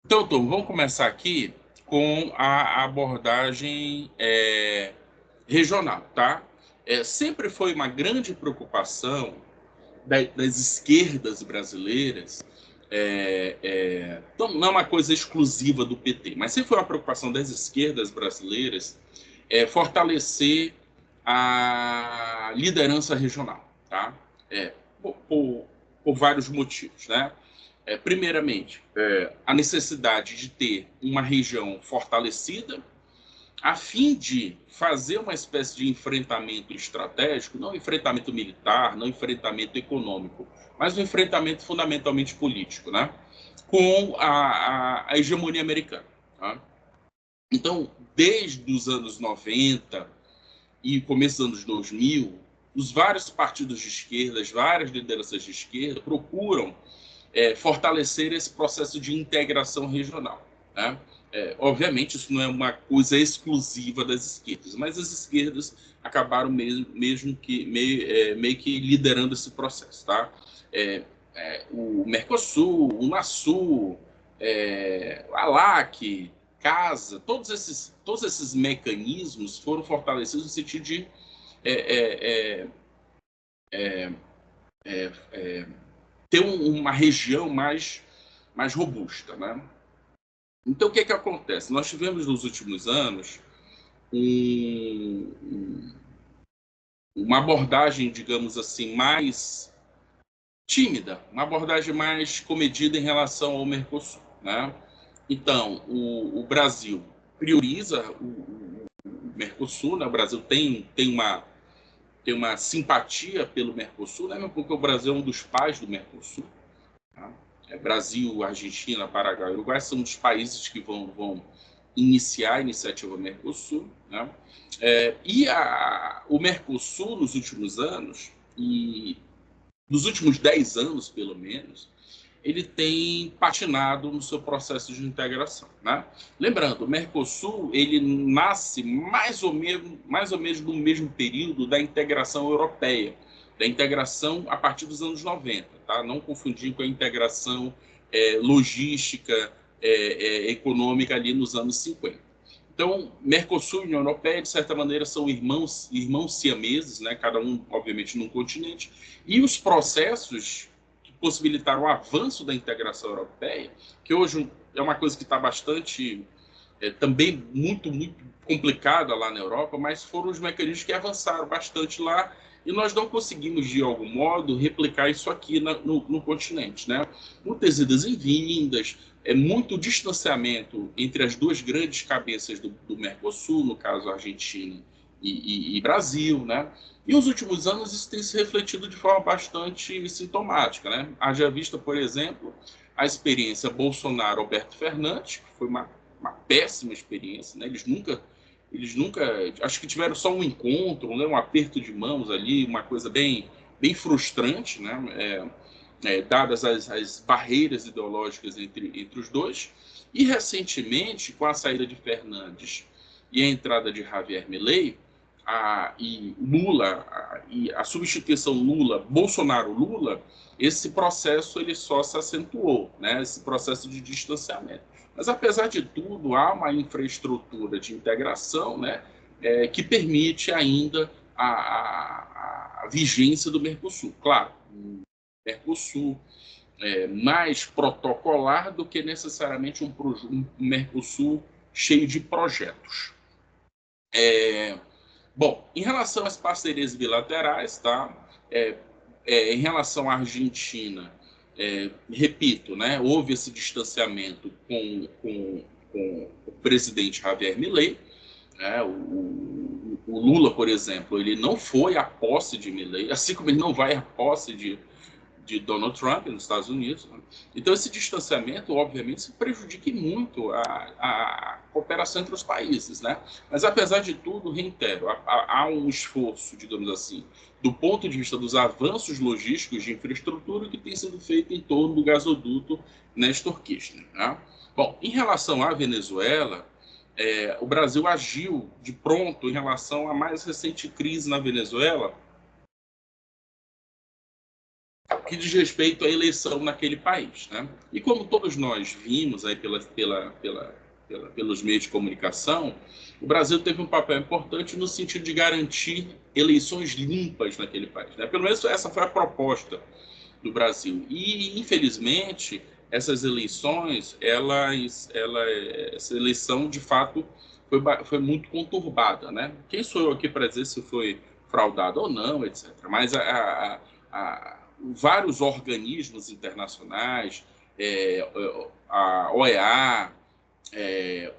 Então, Tom, vamos começar aqui com a abordagem regional, tá? Sempre foi uma grande preocupação das esquerdas brasileiras, então não é uma coisa exclusiva do PT, mas sempre foi uma preocupação das esquerdas brasileiras fortalecer a liderança regional, tá? É, por, por, por vários motivos, né? Primeiramente, a necessidade de ter uma região fortalecida, a fim de fazer uma espécie de enfrentamento estratégico, não enfrentamento militar, não enfrentamento econômico, mas um enfrentamento fundamentalmente político, né? Com a hegemonia americana. Tá? Então, desde os anos 90 e começo dos anos 2000, os vários partidos de esquerda, as várias lideranças de esquerda procuram fortalecer esse processo de integração regional. Né? Obviamente, isso não é uma coisa exclusiva das esquerdas, mas as esquerdas acabaram meio que liderando esse processo. Tá? O Mercosul, o Unasul, o ALAC, CASA, todos esses mecanismos foram fortalecidos no sentido de é, é, ter uma região mais robusta. Né? Então, o que acontece? Nós tivemos nos últimos anos uma abordagem, digamos assim, mais tímida, uma abordagem mais comedida em relação ao Mercosul. Né? Então, o Brasil prioriza o Mercosul, né? O Brasil tem uma simpatia pelo Mercosul, né? Porque o Brasil é um dos pais do Mercosul. Tá? Brasil, Argentina, Paraguai e Uruguai são os países que vão iniciar a iniciativa Mercosul. Né? O Mercosul, nos últimos anos, e nos últimos 10 anos, pelo menos, ele tem patinado no seu processo de integração. Né? Lembrando, o Mercosul ele nasce mais ou menos no mesmo período da integração europeia, da integração a partir dos anos 90, tá? Não confundir com a integração logística, econômica ali nos anos 50. Então, Mercosul e União Europeia, de certa maneira, são irmãos siameses, né? Cada um, obviamente, num continente, e os processos que possibilitaram o avanço da integração europeia, que hoje é uma coisa que está bastante, também muito complicada lá na Europa, mas foram os mecanismos que avançaram bastante lá e nós não conseguimos, de algum modo, replicar isso aqui no continente. Né? Muitas idas e vindas, muito distanciamento entre as duas grandes cabeças do Mercosul, no caso Argentina e Brasil. Né? E nos últimos anos isso tem se refletido de forma bastante sintomática. Né? Haja vista, por exemplo, a experiência Bolsonaro-Alberto Fernandes, que foi uma péssima experiência. Né? Eles nunca, acho que tiveram só um encontro, né? Um aperto de mãos ali, uma coisa bem frustrante, né? Dadas as barreiras ideológicas entre os dois. E recentemente, com a saída de Fernandes e a entrada de Javier Milei, e Lula, e a substituição Bolsonaro-Lula, esse processo ele só se acentuou, né? Esse processo de distanciamento. Mas, apesar de tudo, há uma infraestrutura de integração, né, que permite ainda a vigência do Mercosul. Claro, um Mercosul mais protocolar do que necessariamente um Mercosul cheio de projetos. Bom, em relação às parcerias bilaterais, tá? Em relação à Argentina, repito, né, houve esse distanciamento com o presidente Javier Milei. Né? O Lula, por exemplo, ele não foi à posse de Milei, assim como ele não vai à posse de Donald Trump nos Estados Unidos. Né? Então, esse distanciamento, obviamente, se prejudica muito a cooperação entre os países. Né? Mas, apesar de tudo, reitero, há um esforço, digamos assim, do ponto de vista dos avanços logísticos de infraestrutura que tem sido feito em torno do gasoduto Néstor Kirchner. Né? Bom, em relação à Venezuela, o Brasil agiu de pronto em relação à mais recente crise na Venezuela, que diz respeito à eleição naquele país, né? E como todos nós vimos aí pelos meios de comunicação, o Brasil teve um papel importante no sentido de garantir eleições limpas naquele país, né? Pelo menos essa foi a proposta do Brasil. E, infelizmente, essas eleições, essa eleição, de fato, foi muito conturbada, né? Quem sou eu aqui para dizer se foi fraudado ou não, etc. Mas vários organismos internacionais, a OEA,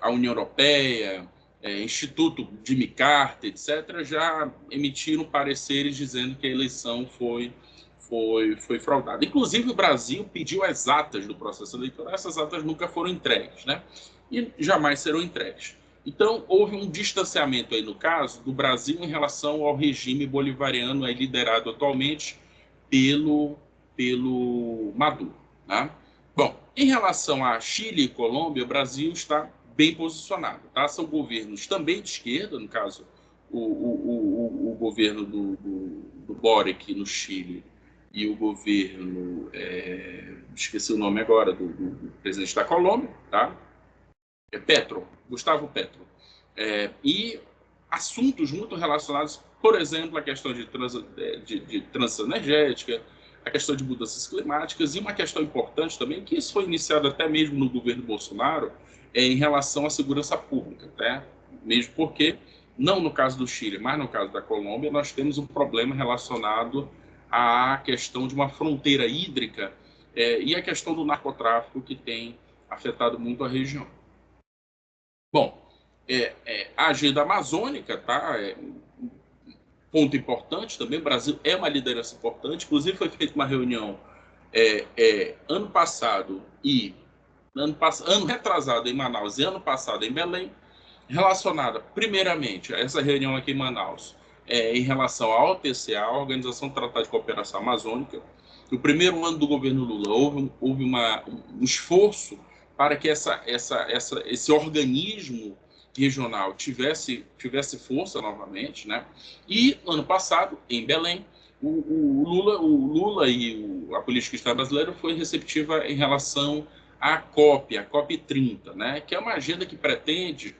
a União Europeia, Instituto Jimmy Carter, etc., já emitiram pareceres dizendo que a eleição foi fraudada. Inclusive, o Brasil pediu as atas do processo eleitoral, essas atas nunca foram entregues, né? E jamais serão entregues. Então, houve um distanciamento aí, no caso, do Brasil em relação ao regime bolivariano aí, liderado atualmente pelo Maduro, né? Bom, em relação a Chile e Colômbia, o Brasil está bem posicionado, tá? São governos também de esquerda, no caso, o governo do Boric no Chile e o governo, esqueci o nome agora, do presidente da Colômbia, tá? Gustavo Petro. E assuntos muito relacionados, por exemplo, a questão de transição energética, a questão de mudanças climáticas, e uma questão importante também, que isso foi iniciado até mesmo no governo Bolsonaro, em relação à segurança pública, né? Mesmo porque, não no caso do Chile, mas no caso da Colômbia, nós temos um problema relacionado à questão de uma fronteira hídrica e a questão do narcotráfico, que tem afetado muito a região. Bom, a agenda amazônica, tá? Ponto importante também, o Brasil é uma liderança importante, inclusive foi feita uma reunião ano passado e ano retrasado em Manaus e ano passado em Belém, relacionada primeiramente a essa reunião aqui em Manaus, em relação à OTCA, a Organização do Tratado de Cooperação Amazônica. No primeiro ano do governo Lula houve um esforço para que esse organismo regional tivesse força novamente, né? E ano passado, em Belém, o Lula e a política externa brasileira foi receptiva em relação à COP 30, né? Que é uma agenda que pretende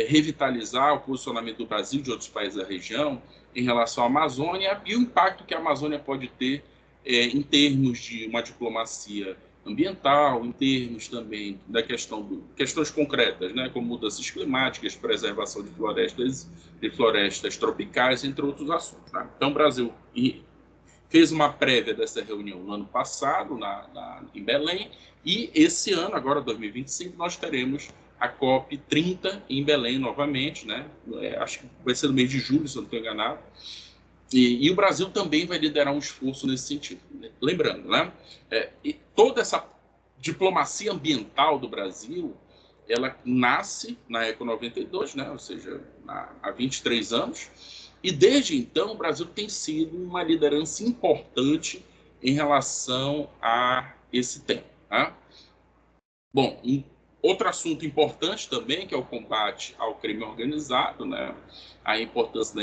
revitalizar o posicionamento do Brasil e de outros países da região em relação à Amazônia e o impacto que a Amazônia pode ter em termos de uma diplomacia ambiental, em termos também da questões concretas, né, como mudanças climáticas, preservação de florestas tropicais, entre outros assuntos. Né? Então, o Brasil fez uma prévia dessa reunião no ano passado, em Belém, e esse ano, agora 2025, nós teremos a COP 30 em Belém novamente, né? Acho que vai ser no mês de julho, se eu não estou enganado. E o Brasil também vai liderar um esforço nesse sentido. Né? Lembrando, né? E toda essa diplomacia ambiental do Brasil, ela nasce na Eco 92, né? Ou seja, há 23 anos, e desde então o Brasil tem sido uma liderança importante em relação a esse tema. Tá? Bom, outro assunto importante também, que é o combate ao crime organizado, né? A importância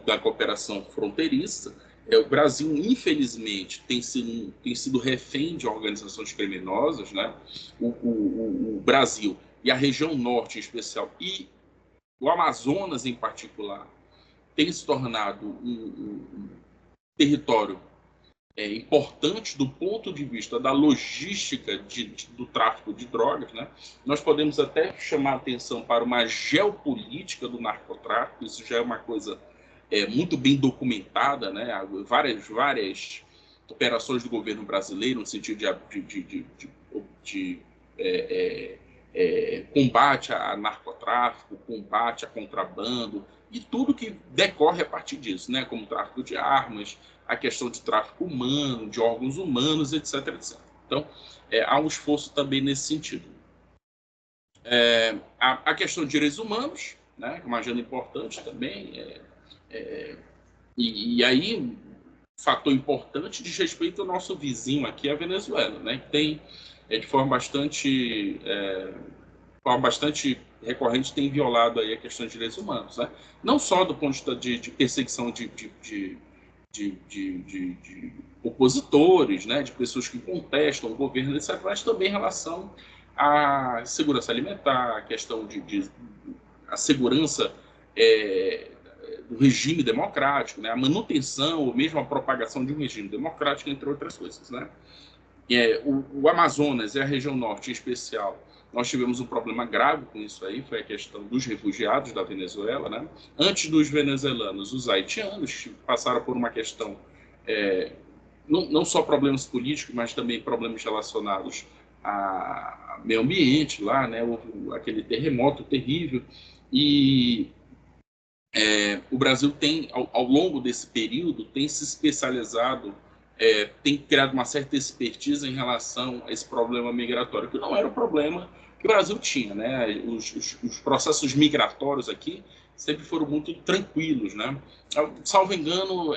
da cooperação fronteiriça. O Brasil, infelizmente, tem sido refém de organizações criminosas, né? O Brasil e a região norte em especial, e o Amazonas em particular, tem se tornado um território importante do ponto de vista da logística do tráfico de drogas, né? Nós podemos até chamar a atenção para uma geopolítica do narcotráfico, isso já é uma coisa muito bem documentada, né? Várias operações do governo brasileiro no sentido de combate a narcotráfico, combate a contrabando e tudo que decorre a partir disso, né? Como tráfico de armas, a questão de tráfico humano, de órgãos humanos, etc, etc. Então, há um esforço também nesse sentido. A questão de direitos humanos, né? Que é uma agenda importante também, e aí, fator importante diz respeito ao nosso vizinho aqui, a Venezuela, né? Que tem, de forma bastante recorrente, tem violado aí a questão de direitos humanos, né? Não só do ponto de perseguição de de opositores, né, de pessoas que contestam o governo, etc., mas também em relação à segurança alimentar, a questão a segurança do regime democrático, né, a manutenção ou mesmo a propagação de um regime democrático, entre outras coisas, né. O Amazonas e a região norte, em especial, nós tivemos um problema grave com isso aí, foi a questão dos refugiados da Venezuela, né? Antes dos venezuelanos, os haitianos passaram por uma questão, não só problemas políticos, mas também problemas relacionados a meio ambiente lá, né? Houve aquele terremoto terrível e o Brasil tem, ao longo desse período, tem se especializado, tem criado uma certa expertise em relação a esse problema migratório, que não era o problema que o Brasil tinha, né? Os processos migratórios aqui sempre foram muito tranquilos, né? Salvo engano,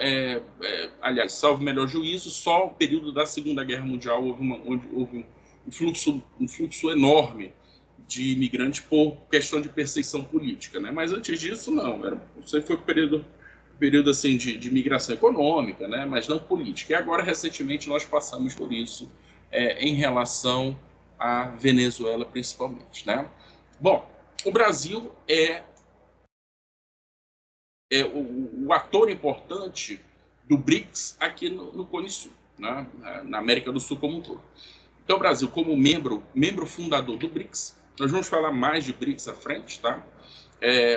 aliás, salvo melhor juízo, só o período da Segunda Guerra Mundial onde houve um fluxo enorme de imigrantes por questão de perseguição política, né? Mas antes disso, não. Isso foi um período assim, de migração econômica, né? Mas não política. E agora, recentemente, nós passamos por isso em relação à Venezuela, principalmente, né? Bom, o Brasil é o ator importante do BRICS aqui no Cone Sul, né? Na América do Sul como um todo. Então, o Brasil, como membro fundador do BRICS, nós vamos falar mais de BRICS à frente, tá?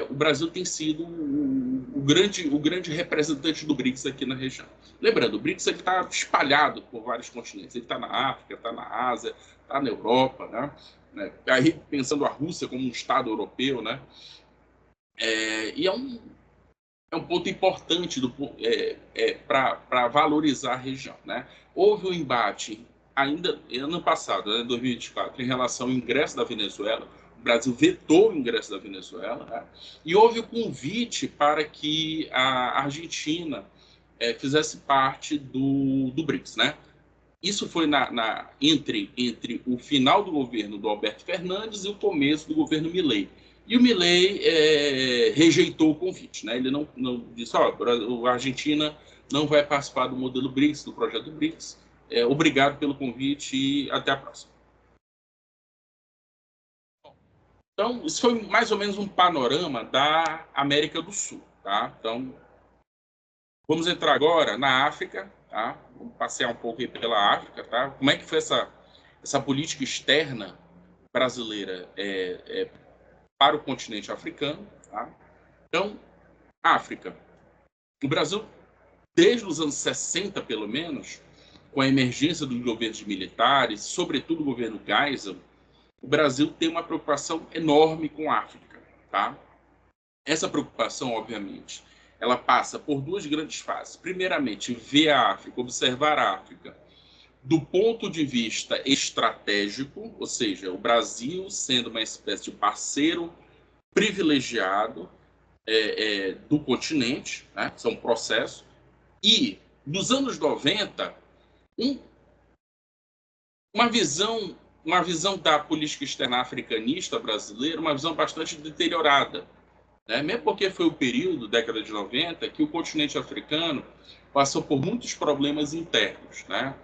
O Brasil tem sido o grande representante do BRICS aqui na região. Lembrando, o BRICS está espalhado por vários continentes. Ele está na África, está na Ásia, está na Europa, né? Aí, pensando a Rússia como um Estado europeu, né? E é um ponto importante para valorizar a região, né? Houve um embate ainda ano passado, né, 2024, em relação ao ingresso da Venezuela. O Brasil vetou o ingresso da Venezuela, né? E houve o convite para que a Argentina fizesse parte do BRICS, né? Isso foi entre o final do governo do Alberto Fernandes e o começo do governo Milei. E o Milei rejeitou o convite, né? Ele não disse, a Argentina não vai participar do modelo BRICS, do projeto BRICS. Obrigado pelo convite e até a próxima. Então, isso foi mais ou menos um panorama da América do Sul, tá? Então, vamos entrar agora na África, tá? Vamos passear um pouco aí pela África, tá? Como é que foi essa política externa brasileira para o continente africano, tá? Então, África. O Brasil, desde os anos 60, pelo menos, com a emergência dos governos militares, sobretudo o governo Geisel, o Brasil tem uma preocupação enorme com a África, tá? Essa preocupação, obviamente, ela passa por duas grandes fases. Primeiramente, ver a África, observar a África do ponto de vista estratégico, ou seja, o Brasil sendo uma espécie de parceiro privilegiado do continente, né? Isso é um processo. E, nos anos 90, uma visão da política externa africanista brasileira, uma visão bastante deteriorada, né? Mesmo porque foi o período, década de 90, que o continente africano passou por muitos problemas internos, né?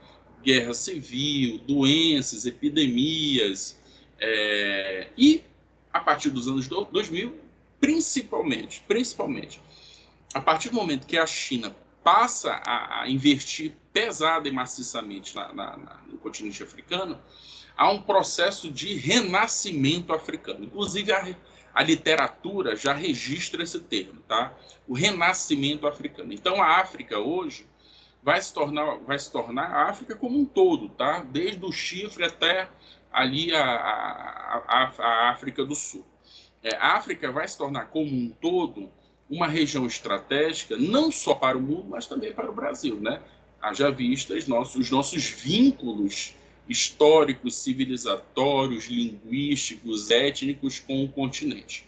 Guerra civil, doenças, epidemias, e a partir dos anos 2000, principalmente, a partir do momento que a China passa a investir pesada e maciçamente no continente africano, há um processo de renascimento africano. Inclusive, a literatura já registra esse termo, tá? O renascimento africano. Então, a África hoje vai se tornar a África como um todo, tá? Desde o Chifre até ali a África do Sul. A África vai se tornar como um todo uma região estratégica, não só para o mundo, mas também para o Brasil, né? Haja vista os nossos vínculos históricos, civilizatórios, linguísticos, étnicos com o continente.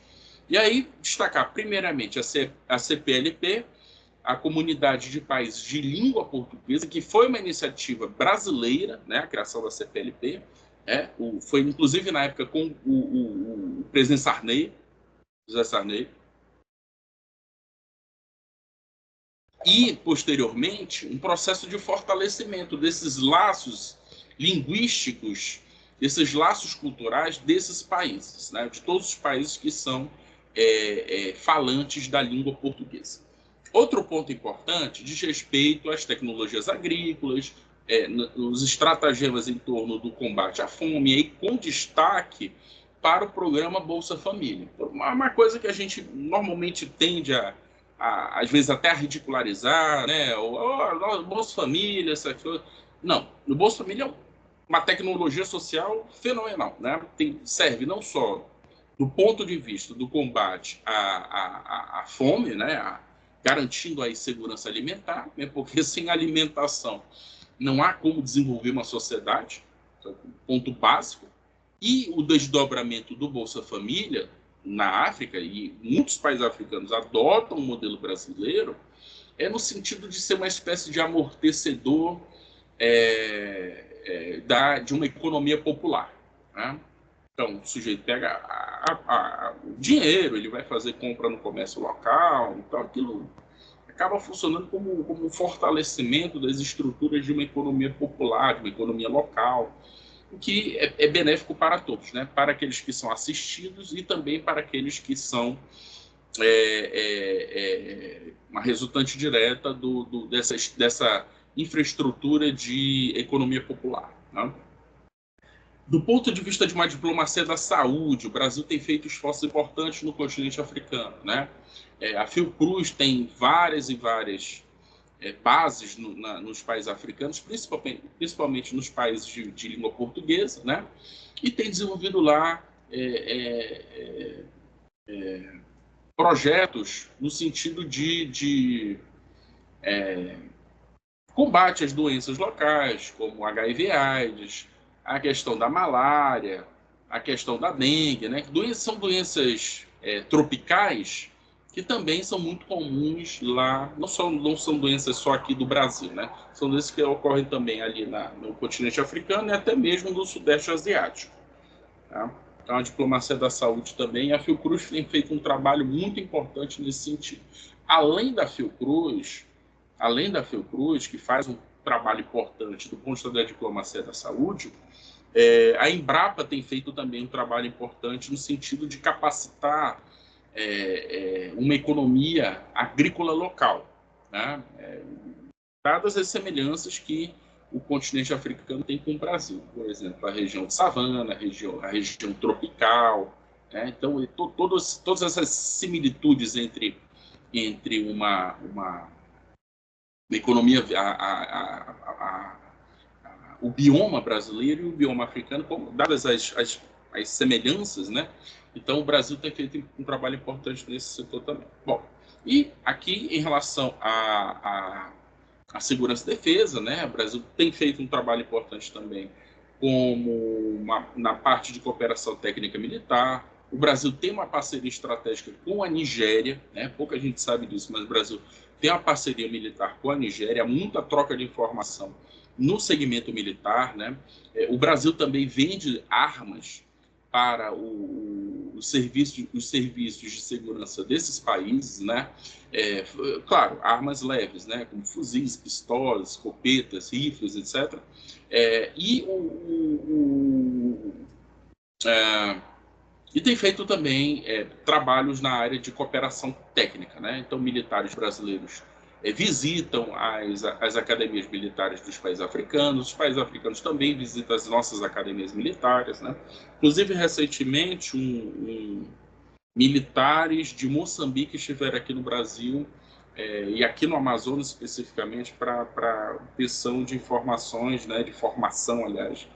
E aí, destacar primeiramente a CPLP, a Comunidade de Países de Língua Portuguesa, que foi uma iniciativa brasileira, né, a criação da CPLP, foi inclusive na época com o presidente Sarney, José Sarney. e, posteriormente, um processo de fortalecimento desses laços linguísticos, desses laços culturais desses países, né? De todos os países que são falantes da língua portuguesa. Outro ponto importante diz respeito às tecnologias agrícolas, nos estratagemas em torno do combate à fome, e com destaque para o programa Bolsa Família. Uma coisa que a gente normalmente tende às vezes até a ridicularizar, né? O Bolsa Família, essa coisa. Não, o Bolsa Família é uma tecnologia social fenomenal, né? Serve não só do ponto de vista do combate à fome, né? Garantindo a segurança alimentar, né? Porque sem alimentação não há como desenvolver uma sociedade, ponto básico. E o desdobramento do Bolsa Família na África, e muitos países africanos adotam o modelo brasileiro, no sentido de ser uma espécie de amortecedor de uma economia popular, né? Então, o sujeito pega o dinheiro, ele vai fazer compra no comércio local, então aquilo acaba funcionando como um fortalecimento das estruturas de uma economia popular, de uma economia local, o que é benéfico para todos, né? Para aqueles que são assistidos e também para aqueles que são uma resultante direta dessa infraestrutura de economia popular, né? Do ponto de vista de uma diplomacia da saúde, o Brasil tem feito esforços importantes no continente africano, né? A Fiocruz tem várias e várias bases nos países africanos, principalmente nos países de língua portuguesa, né? E tem desenvolvido lá projetos no sentido de combate às doenças locais, como HIV/AIDS, a questão da malária, a questão da dengue, né? São doenças tropicais que também são muito comuns lá, não são doenças só aqui do Brasil, né? São doenças que ocorrem também ali no continente africano e até mesmo no sudeste asiático, tá? Então, a diplomacia da saúde também, a Fiocruz tem feito um trabalho muito importante nesse sentido. Além da Fiocruz, que faz um trabalho importante do ponto de vista da diplomacia da saúde, a Embrapa tem feito também um trabalho importante no sentido de capacitar uma economia agrícola local, né? Dadas as semelhanças que o continente africano tem com o Brasil, por exemplo, a região de savana, a região tropical, né? Então, todas essas similitudes entre uma economia, o bioma brasileiro e o bioma africano, dadas as semelhanças, né? Então, o Brasil tem feito um trabalho importante nesse setor também. Bom, e aqui, em relação à segurança e defesa, né? O Brasil tem feito um trabalho importante também na parte de cooperação técnica militar. O Brasil tem uma parceria estratégica com a Nigéria, né? Pouca gente sabe disso, mas o Brasil tem uma parceria militar com a Nigéria, muita troca de informação no segmento militar, né? O Brasil também vende armas para os serviços de segurança desses países, né? Claro, armas leves, né? Como fuzis, pistolas, escopetas, rifles, etc. E tem feito também trabalhos na área de cooperação técnica, né? Então, militares brasileiros visitam as academias militares dos países africanos, os países africanos também visitam as nossas academias militares, né? Inclusive, recentemente, militares de Moçambique estiveram aqui no Brasil e aqui no Amazonas especificamente para obtenção de informações, né, de formação, aliás,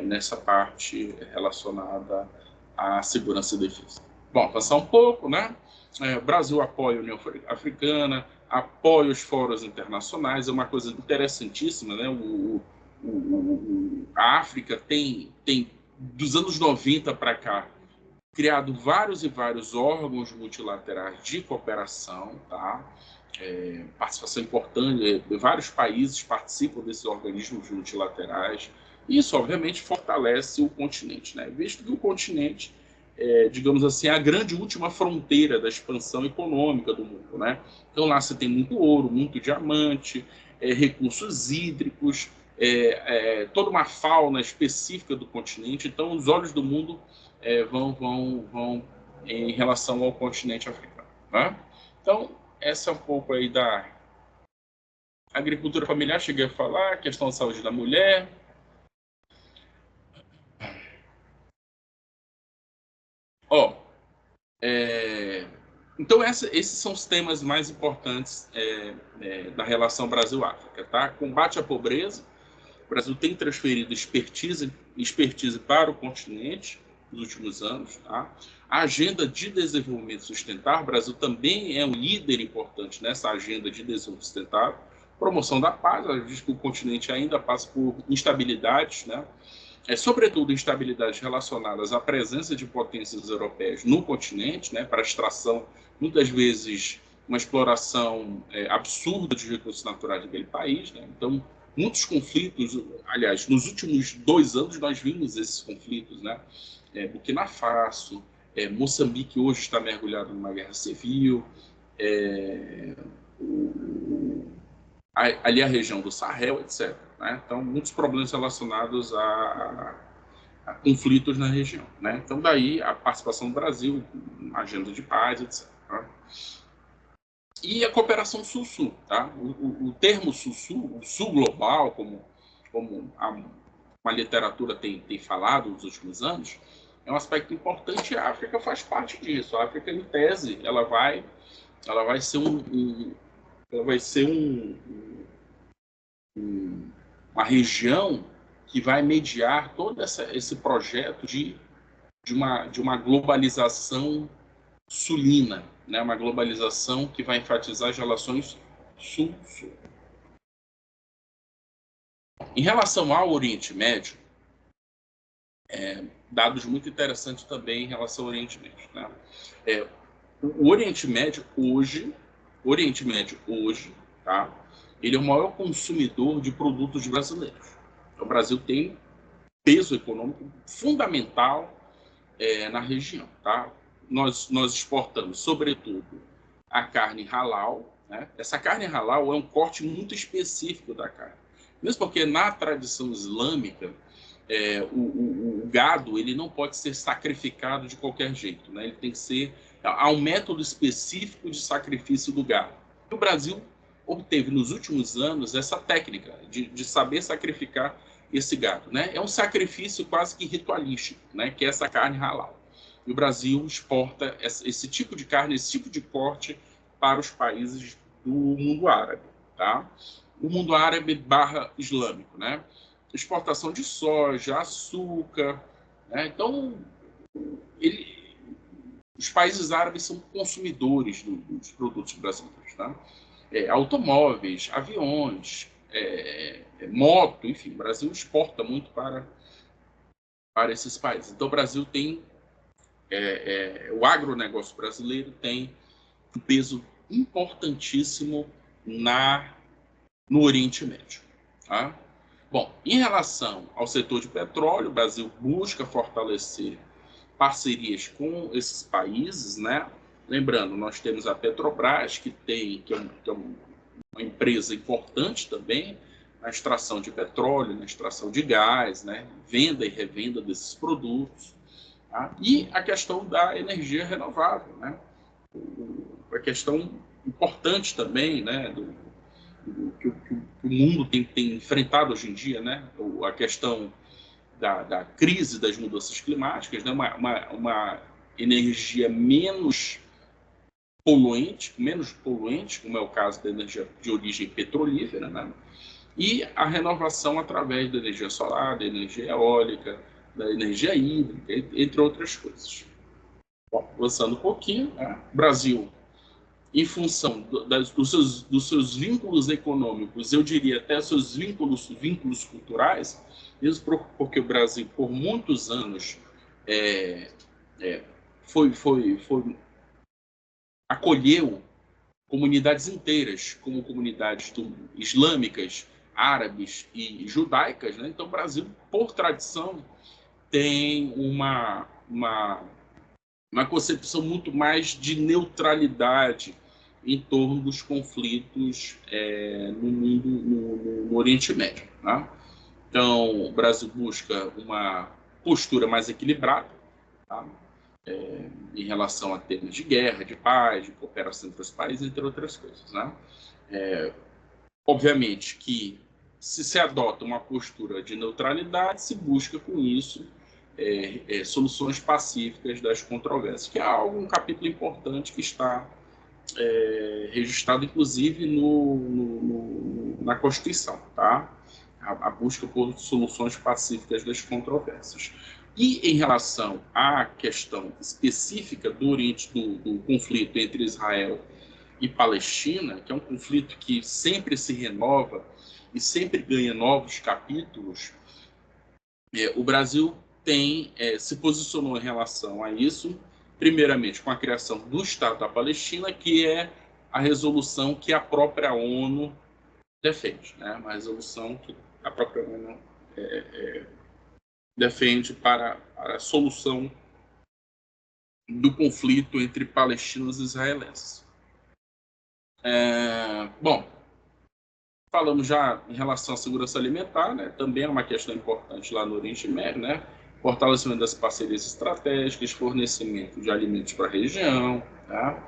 nessa parte relacionada à segurança e defesa. Bom, passar um pouco, né? O Brasil apoia a União Africana, apoia os fóruns internacionais, é uma coisa interessantíssima, né? A África tem, dos anos 90 para cá, criado vários e vários órgãos multilaterais de cooperação, tá? Participação importante, vários países participam desses organismos multilaterais. Isso, obviamente, fortalece o continente, né? Visto que o continente digamos assim, a grande última fronteira da expansão econômica do mundo, né? Então lá você tem muito ouro, muito diamante, recursos hídricos, toda uma fauna específica do continente. Então os olhos do mundo vão em relação ao continente africano, né? Então essa é um pouco aí da agricultura familiar. Cheguei a falar, questão da saúde da mulher. Ó, então esses são os temas mais importantes da relação Brasil-África, tá? Combate à pobreza. O Brasil tem transferido expertise para o continente nos últimos anos, tá? A agenda de desenvolvimento sustentável, o Brasil também é um líder importante nessa agenda de desenvolvimento sustentável. Promoção da paz, a gente que o continente ainda passa por instabilidades, né? Sobretudo instabilidades relacionadas à presença de potências europeias no continente, né, para extração, muitas vezes, uma exploração absurda de recursos naturais daquele país, né? Então, muitos conflitos, aliás, nos últimos 2 anos nós vimos esses conflitos, né? Burkina Faso, Moçambique hoje está mergulhado numa guerra civil, ali a região do Sahel, etc., né? Então, muitos problemas relacionados a conflitos na região, né? Então, daí a participação do Brasil, agenda de paz, etc., tá? E a cooperação Sul-Sul, tá? O termo Sul-Sul, o Sul global, como uma literatura tem falado nos últimos anos, é um aspecto importante, e a África faz parte disso. A África, em tese, ela vai ser uma região que vai mediar todo esse projeto de uma globalização sulina, né? Uma globalização que vai enfatizar as relações sul-sul. Em relação ao Oriente Médio, dados muito interessantes também em relação ao Oriente Médio, né? O Oriente Médio hoje, tá? Ele é o maior consumidor de produtos brasileiros. O Brasil tem peso econômico fundamental na região, tá? Nós exportamos, sobretudo, a carne halal, né? Essa carne halal é um corte muito específico da carne. Mesmo porque na tradição islâmica, o gado ele não pode ser sacrificado de qualquer jeito, né? Ele tem que ser... Há um método específico de sacrifício do gado. O Brasil obteve nos últimos anos essa técnica de saber sacrificar esse gado, né? É um sacrifício quase que ritualístico, né? Que é essa carne halal. E o Brasil exporta esse tipo de carne, esse tipo de corte para os países do mundo árabe, tá? O mundo árabe / islâmico, né? Exportação de soja, açúcar, né? Então, os países árabes são consumidores dos produtos brasileiros, tá? Automóveis, aviões, moto, enfim, o Brasil exporta muito para esses países. Então, o Brasil tem, o agronegócio brasileiro tem um peso importantíssimo no Oriente Médio, tá? Bom, em relação ao setor de petróleo, o Brasil busca fortalecer parcerias com esses países, né? Lembrando, nós temos a Petrobras, que é uma empresa importante também na extração de petróleo, na extração de gás, né? Venda e revenda desses produtos, tá? E a questão da energia renovável, né? A questão importante também, né? Que o mundo tem enfrentado hoje em dia, né? A questão da crise das mudanças climáticas, né? Uma energia menos poluente, como é o caso da energia de origem petrolífera, né? E a renovação através da energia solar, da energia eólica, da energia hídrica, entre outras coisas. Bom, avançando um pouquinho, né? Brasil, em função dos seus vínculos econômicos, eu diria até seus vínculos culturais, mesmo porque o Brasil, por muitos anos, acolheu comunidades inteiras, como comunidades islâmicas, árabes e judaicas, né? Então, o Brasil, por tradição, tem uma uma concepção muito mais de neutralidade em torno dos conflitos no mundo, no Oriente Médio. Né? Então, o Brasil busca uma postura mais equilibrada, tá? Em relação a temas de guerra, de paz, de cooperação entre os países, entre outras coisas. Né? Obviamente que, se adota uma postura de neutralidade, se busca com isso soluções pacíficas das controvérsias, que é um capítulo importante que está registrado, inclusive, na Constituição, tá? A busca por soluções pacíficas das controvérsias. E em relação à questão específica do Oriente, do conflito entre Israel e Palestina, que é um conflito que sempre se renova e sempre ganha novos capítulos, o Brasil se posicionou em relação a isso, primeiramente com a criação do Estado da Palestina, que é a resolução que a própria ONU defende, né? Uma resolução que a própria ONU defende para a solução do conflito entre palestinos e israelenses. Bom, falamos já em relação à segurança alimentar, né? Também é uma questão importante lá no Oriente Médio, né? Fortalecimento das parcerias estratégicas, fornecimento de alimentos para a região, tá?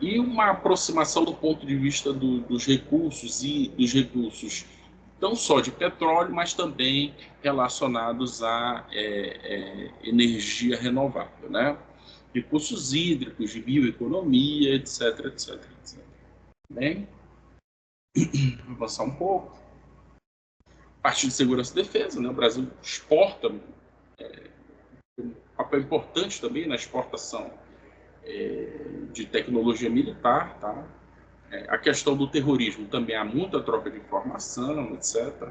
E uma aproximação do ponto de vista dos recursos não só de petróleo, mas também relacionados à energia renovável, né? Recursos hídricos, de bioeconomia, etc, etc, etc. Bem, vou avançar um pouco. Parte de segurança e defesa, né? O Brasil exporta, um papel importante também na exportação de tecnologia militar, tá? A questão do terrorismo também há muita troca de informação, etc.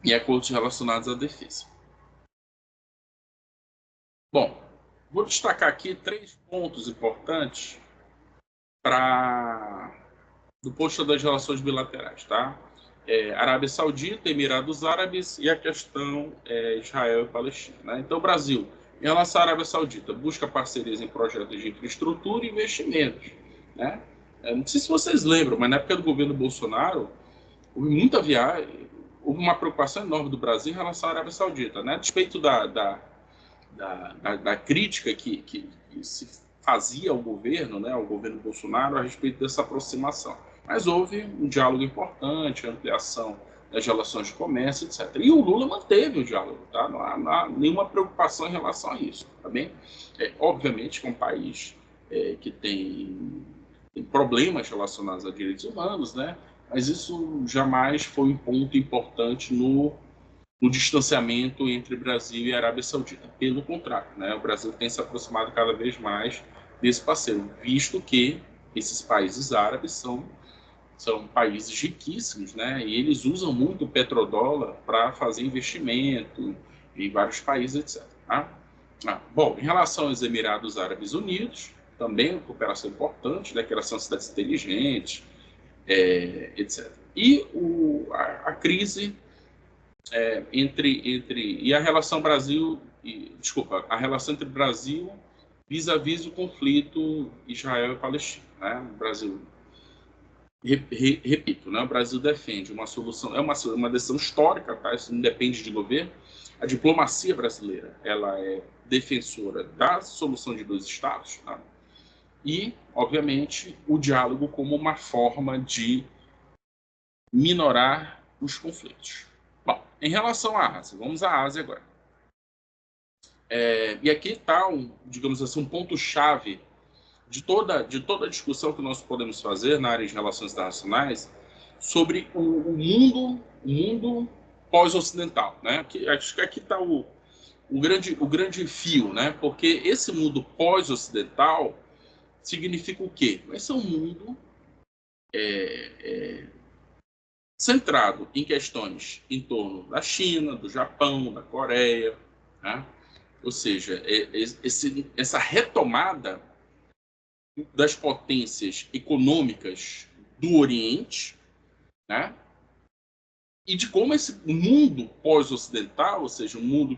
E acordos relacionados à defesa. Bom, vou destacar aqui 3 pontos importantes do posto das relações bilaterais, tá? Arábia Saudita, Emirados Árabes e a questão Israel e Palestina. Né? Então, o Brasil, em relação à Arábia Saudita, busca parcerias em projetos de infraestrutura e investimentos. Né? Não sei se vocês lembram, mas na época do governo Bolsonaro, houve muita viagem, houve uma preocupação enorme do Brasil em relação à Arábia Saudita. Né? A despeito da crítica que se fazia ao governo, né, ao governo Bolsonaro, a respeito dessa aproximação. Mas houve um diálogo importante, ampliação das relações de comércio, etc. E o Lula manteve o diálogo, tá? Não há nenhuma preocupação em relação a isso, tá bem? Obviamente que é um país que tem problemas relacionados a direitos humanos, né? Mas isso jamais foi um ponto importante no distanciamento entre Brasil e Arábia Saudita. Pelo contrário, né? O Brasil tem se aproximado cada vez mais desse parceiro, visto que esses países árabes são países riquíssimos, né? E eles usam muito o petrodólar para fazer investimento em vários países, etc. Tá? Bom, em relação aos Emirados Árabes Unidos, também uma cooperação importante, né? Criação de cidades inteligentes, etc. E a crise e a relação a relação entre Brasil vis-à-vis o conflito Israel e Palestina, né? O Brasil, repito, né? O Brasil defende uma solução, uma decisão histórica, tá? Isso não depende de governo. A diplomacia brasileira, ela é defensora da solução de 2 estados, tá? E, obviamente, o diálogo como uma forma de minorar os conflitos. Bom, em relação à Ásia, vamos à Ásia agora. E aqui está, digamos assim, um ponto-chave de toda a discussão que nós podemos fazer na área de relações internacionais sobre o mundo pós-ocidental. Né? Acho que aqui está o grande fio, né? Porque esse mundo pós-ocidental significa o quê? Vai ser um mundo centrado em questões em torno da China, do Japão, da Coreia, né? Ou seja, essa retomada das potências econômicas do Oriente, né? E de como esse mundo pós-ocidental, ou seja, um mundo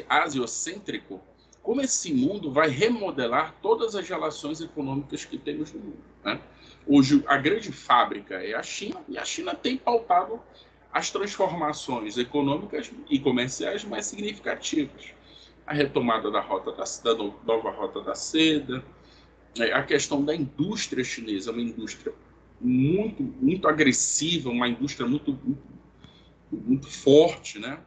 asiocêntrico, como esse mundo vai remodelar todas as relações econômicas que temos no mundo, né? Hoje, a grande fábrica é a China, e a China tem pautado as transformações econômicas e comerciais mais significativas. A retomada da nova rota da seda, a questão da indústria chinesa, uma indústria muito agressiva, uma indústria muito forte, né?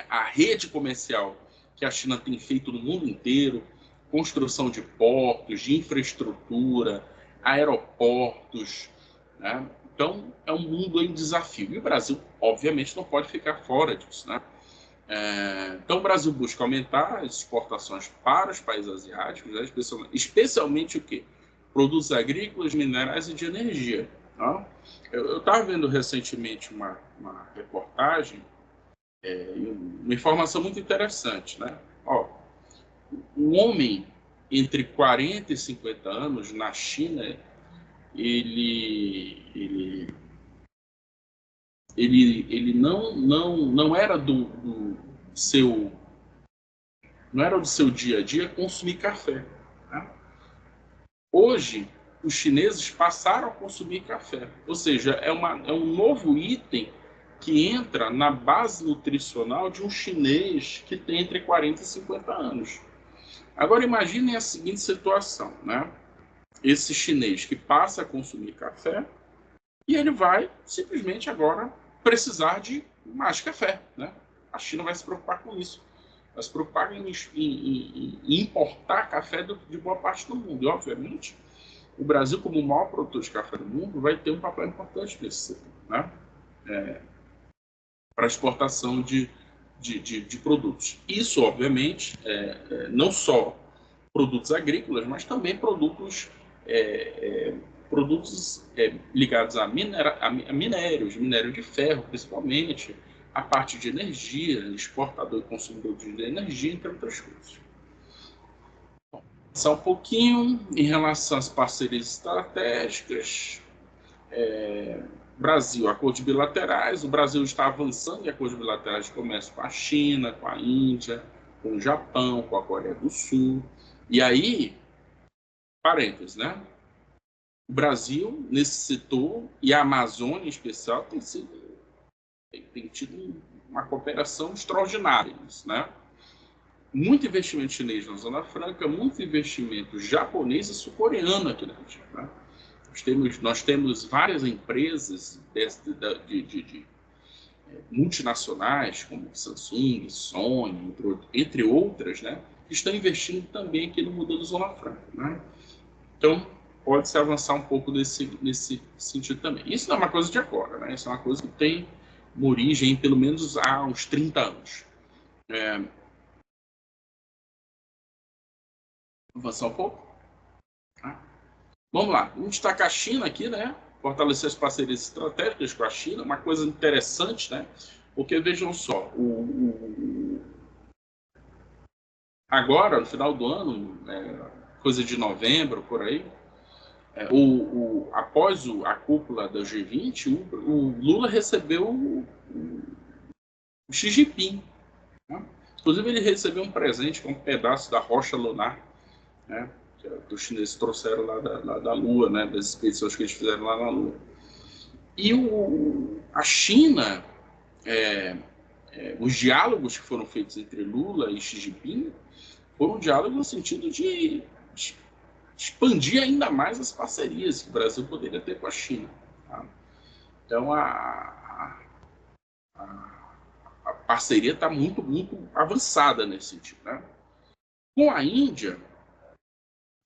A rede comercial que a China tem feito no mundo inteiro, construção de portos, de infraestrutura, aeroportos, né? Então, é um mundo em desafio. E o Brasil, obviamente, não pode ficar fora disso, né? Então, o Brasil busca aumentar as exportações para os países asiáticos, né? Especialmente o quê? Produtos agrícolas, minerais e de energia. Tá? Eu estava vendo recentemente uma reportagem, uma informação muito interessante, né? Ó, um homem entre 40 e 50 anos na China, ele não era não era do seu dia a dia consumir café, né? Hoje, os chineses passaram a consumir café, ou seja, é um novo item que entra na base nutricional de um chinês que tem entre 40 e 50 anos. Agora imaginem a seguinte situação, né? Esse chinês que passa a consumir café e ele vai simplesmente agora precisar de mais café, né? A China vai se preocupar com isso. Vai se preocupar em importar café de boa parte do mundo. E, obviamente, o Brasil, como o maior produtor de café do mundo, vai ter um papel importante nesse setor, né? Para exportação de produtos. Isso, obviamente, não só produtos agrícolas, mas também produtos ligados a minérios, minério de ferro, principalmente, a parte de energia, exportador e consumidor de energia, entre outras coisas. Só um pouquinho em relação às parcerias estratégicas. Brasil, acordos bilaterais. O Brasil está avançando em acordos bilaterais de comércio com a China, com a Índia, com o Japão, com a Coreia do Sul. E aí, parênteses, né? O Brasil, nesse setor, e a Amazônia em especial, tem tido uma cooperação extraordinária, né? Muito investimento chinês na Zona Franca, muito investimento japonês e sul-coreano aqui na região, né? Nós temos várias empresas de multinacionais, como Samsung, Sony, entre outras, né, que estão investindo também aqui no modelo Zona Franca, né? Então, pode-se avançar um pouco nesse sentido também. Isso não é uma coisa de agora, né? Isso é uma coisa que tem uma origem, pelo menos, há uns 30 anos. Avançar um pouco? Tá? Vamos lá, vamos destacar a China aqui, né? Fortalecer as parcerias estratégicas com a China, uma coisa interessante, né? Porque vejam só, agora, no final do ano, coisa de novembro, por aí, após a cúpula da G20, o Lula recebeu o Xi Jinping, né? Inclusive, ele recebeu um presente com um pedaço da rocha lunar, né? Que os chineses trouxeram lá da Lua, né? Das expedições que eles fizeram lá na Lua. E a China, os diálogos que foram feitos entre Lula e Xi Jinping foram diálogos no sentido de expandir ainda mais as parcerias que o Brasil poderia ter com a China. Tá? Então, a parceria está muito avançada nesse sentido. Né? Com a Índia,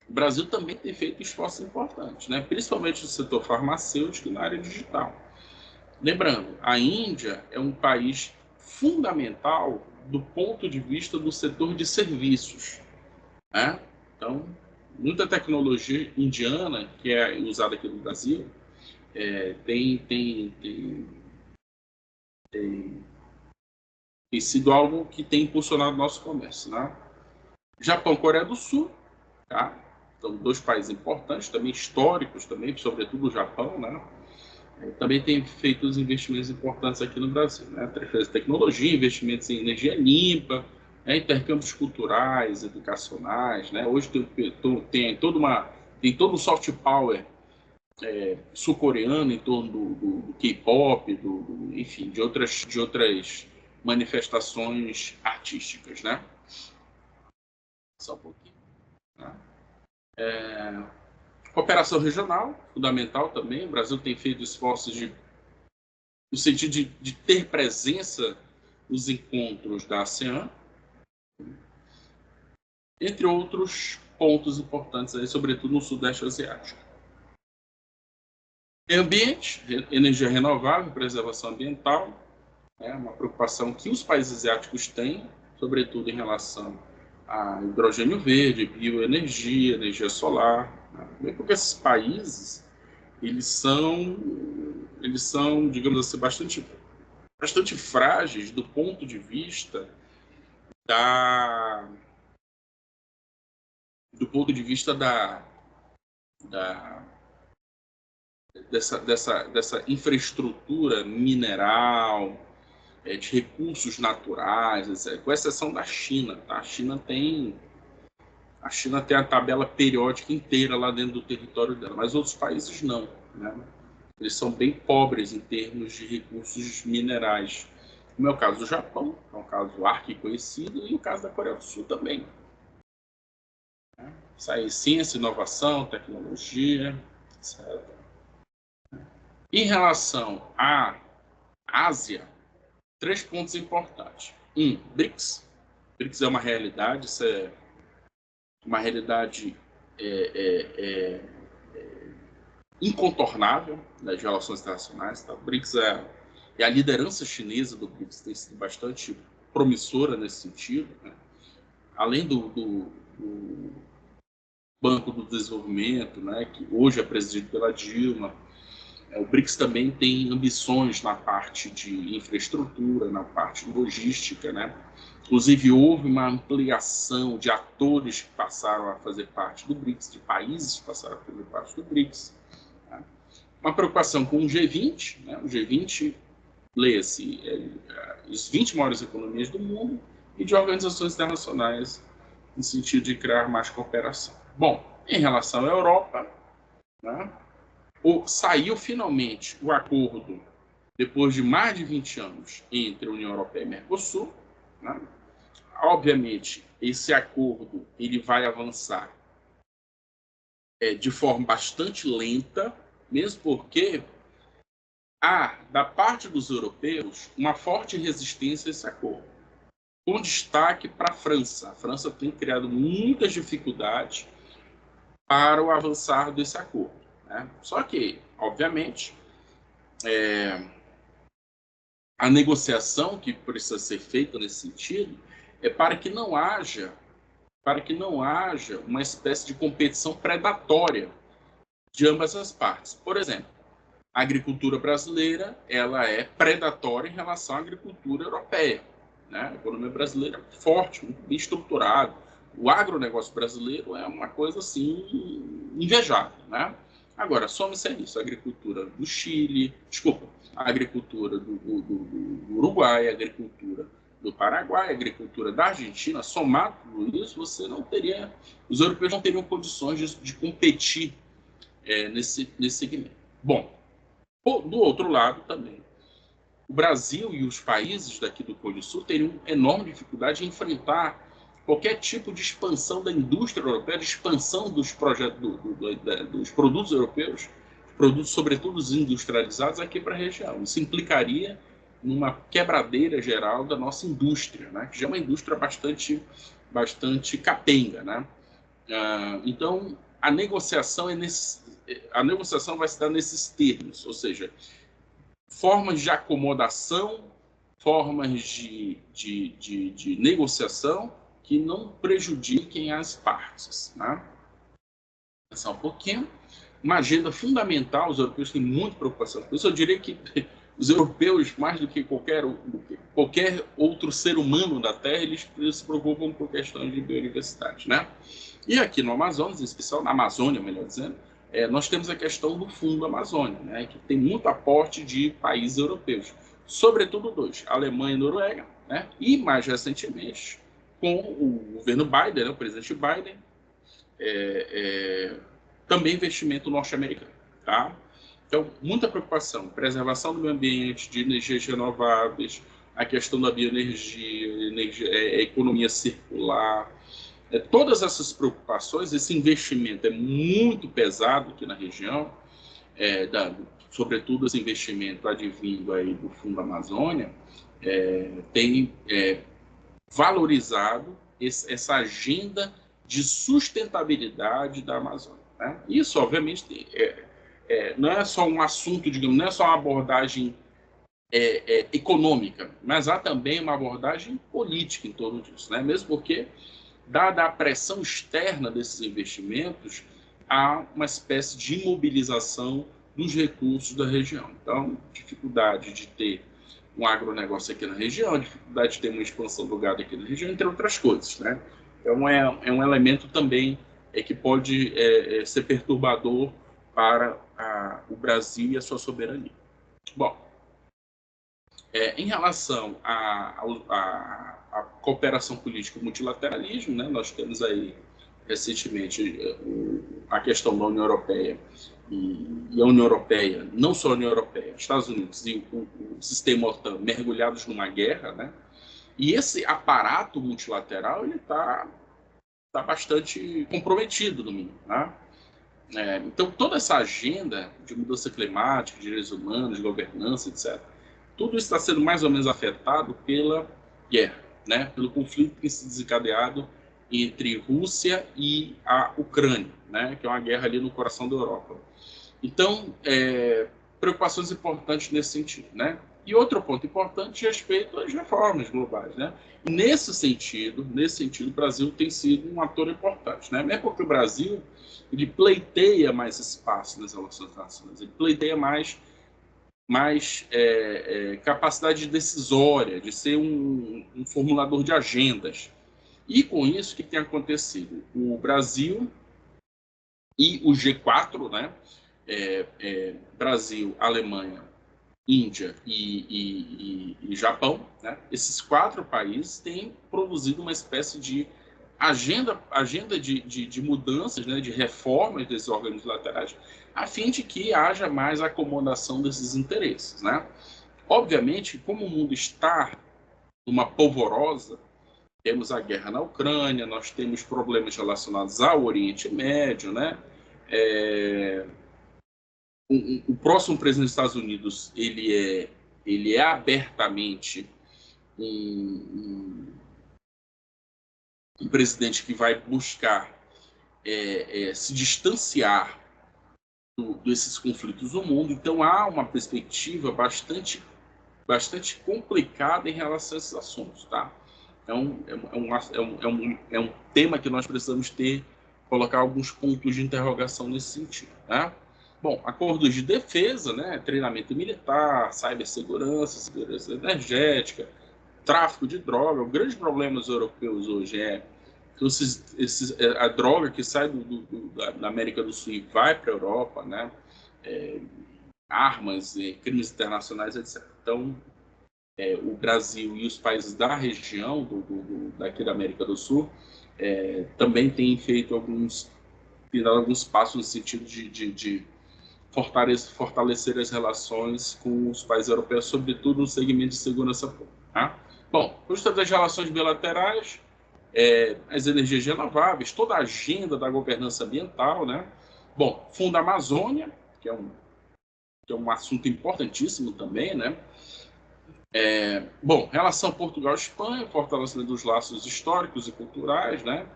o Brasil também tem feito esforços importantes, né? Principalmente no setor farmacêutico e na área digital. Lembrando, a Índia é um país fundamental do ponto de vista do setor de serviços, né? Então, muita tecnologia indiana que é usada aqui no Brasil tem sido algo que tem impulsionado o nosso comércio, né? Japão, Coreia do Sul, tá? Então, dois países importantes, também históricos, também, sobretudo o Japão, né? Também tem feito os investimentos importantes aqui no Brasil, né? Tecnologia, investimentos em energia limpa, né? Intercâmbios culturais, educacionais, né? Hoje tem todo um soft power sul-coreano em torno do K-pop, enfim, de outras manifestações artísticas, né? Só um pouquinho. Né? Cooperação regional, fundamental também. O Brasil tem feito esforços no sentido de ter presença nos encontros da ASEAN, entre outros pontos importantes, aí, sobretudo no Sudeste Asiático. Ambiente, energia renovável, preservação ambiental, é uma preocupação que os países asiáticos têm, sobretudo em relação a hidrogênio verde, bioenergia, energia solar, né? Porque esses países eles são, digamos assim, bastante frágeis do ponto de vista da dessa infraestrutura mineral, de recursos naturais, etc., com exceção da China. Tá? A China tem a tabela periódica inteira lá dentro do território dela, mas outros países não. Né? Eles são bem pobres em termos de recursos minerais. Como é o caso do Japão, é um caso arquiconhecido, e o caso da Coreia do Sul também. Isso aí, ciência, inovação, tecnologia, etc. Em relação à Ásia, 3 pontos importantes. BRICS. BRICS é uma realidade, isso é uma realidade incontornável nas relações internacionais. Tá? O BRICS é a liderança chinesa do BRICS, tem sido bastante promissora nesse sentido. Né? Além do Banco do Desenvolvimento, né, que hoje é presidido pela Dilma, o BRICS também tem ambições na parte de infraestrutura, na parte logística, né? Inclusive, houve uma ampliação de atores que passaram a fazer parte do BRICS, de países que passaram a fazer parte do BRICS. Né? Uma preocupação com o G20, né? O G20, leia-se, as 20 maiores economias do mundo e de organizações internacionais no sentido de criar mais cooperação. Bom, em relação à Europa, né? Saiu finalmente o acordo, depois de mais de 20 anos, entre a União Europeia e Mercosul. Né? Obviamente, esse acordo ele vai avançar de forma bastante lenta, mesmo porque há, da parte dos europeus, uma forte resistência a esse acordo, com destaque para a França. A França tem criado muitas dificuldades para o avançar desse acordo. Né? Só que, obviamente, a negociação que precisa ser feita nesse sentido é para que não haja uma espécie de competição predatória de ambas as partes. Por exemplo, a agricultura brasileira ela é predatória em relação à agricultura europeia. Né? A economia brasileira é forte, muito bem estruturada. O agronegócio brasileiro é uma coisa assim invejável. Né? Agora, some-se a isso, a agricultura do Chile, a agricultura do Uruguai, a agricultura do Paraguai, a agricultura da Argentina, somado tudo isso, os europeus não teriam condições de competir nesse segmento. Bom, do outro lado também, o Brasil e os países daqui do Cone Sul teriam enorme dificuldade em enfrentar qualquer tipo de expansão da indústria europeia, de expansão dos produtos europeus, produtos sobretudo os industrializados aqui para a região. Isso implicaria numa quebradeira geral da nossa indústria, né? Que já é uma indústria bastante capenga. Né? Então, a negociação vai se dar nesses termos, ou seja, formas de acomodação, formas de negociação que não prejudiquem as partes. Né? Pensar um pouquinho. Uma agenda fundamental, os europeus têm muita preocupação com isso. Eu diria que os europeus, mais do que qualquer outro ser humano da Terra, eles se preocupam com questões de biodiversidade. Né? E aqui no Amazonas, em especial na Amazônia, melhor dizendo, nós temos a questão do Fundo Amazônia, né, que tem muito aporte de países europeus, sobretudo dois, Alemanha e Noruega, né, e mais recentemente com o governo Biden, né, o presidente Biden, também investimento norte-americano. Tá? Então, muita preocupação, preservação do meio ambiente, de energias renováveis, a questão da bioenergia, economia circular, todas essas preocupações, esse investimento é muito pesado aqui na região, sobretudo esse investimento advindo aí do Fundo Amazônia, tem valorizado essa agenda de sustentabilidade da Amazônia. Né? Isso, obviamente, não é só um assunto, digamos, não é só uma abordagem econômica, mas há também uma abordagem política em torno disso, né? Mesmo porque, dada a pressão externa desses investimentos, há uma espécie de imobilização dos recursos da região. Então, dificuldade de ter um agronegócio aqui na região, dificuldade de ter uma expansão do gado aqui na região, entre outras coisas, né? Então, é um elemento também que pode ser perturbador para o Brasil e a sua soberania. Bom, em relação à cooperação política e o multilateralismo, né, nós temos aí recentemente a questão da União Europeia e a União Europeia, não só a União Europeia, Estados Unidos e o sistema OTAN mergulhados numa guerra, né? E esse aparato multilateral ele está bastante comprometido no mínimo, né? Então toda essa agenda de mudança climática, de direitos humanos, de governança, etc. Tudo isso está sendo mais ou menos afetado pela guerra, né? Pelo conflito que tem se desencadeado entre Rússia e a Ucrânia, né? Que é uma guerra ali no coração da Europa. Então, preocupações importantes nesse sentido, né? E outro ponto importante é respeito às reformas globais, né? E nesse sentido, o Brasil tem sido um ator importante, né? Não é porque o Brasil ele pleiteia mais espaço nas relações internacionais, ele pleiteia mais capacidade decisória, de ser um formulador de agendas. E com isso, o que tem acontecido? O Brasil e o G4, né? Brasil, Alemanha, Índia e Japão, né? Esses 4 países têm produzido uma espécie de agenda de mudanças, né? De reformas desses organismos laterais, a fim de que haja mais acomodação desses interesses, né? Obviamente, como o mundo está numa polvorosa, temos a guerra na Ucrânia, nós temos problemas relacionados ao Oriente Médio, né? O próximo presidente dos Estados Unidos ele é abertamente um presidente que vai buscar se distanciar desses conflitos no mundo. Então há uma perspectiva bastante complicada em relação a esses assuntos, tá? Então é um tema que nós precisamos colocar alguns pontos de interrogação nesse sentido, né? Bom, acordos de defesa, né, treinamento militar, cibersegurança, segurança energética, tráfico de droga. O grande problema dos europeus hoje é que a droga que sai da América do Sul e vai para a Europa, né, armas, crimes internacionais, etc. Então, o Brasil e os países da região daqui da América do Sul também têm feito dado alguns passos no sentido de fortalecer as relações com os países europeus, sobretudo no segmento de segurança pública. Tá? Bom, custo das relações bilaterais, as energias renováveis, toda a agenda da governança ambiental, né? Bom, Fundo Amazônia, que é um assunto importantíssimo também, né? Bom, relação Portugal-Espanha, fortalecimento dos laços históricos e culturais, né?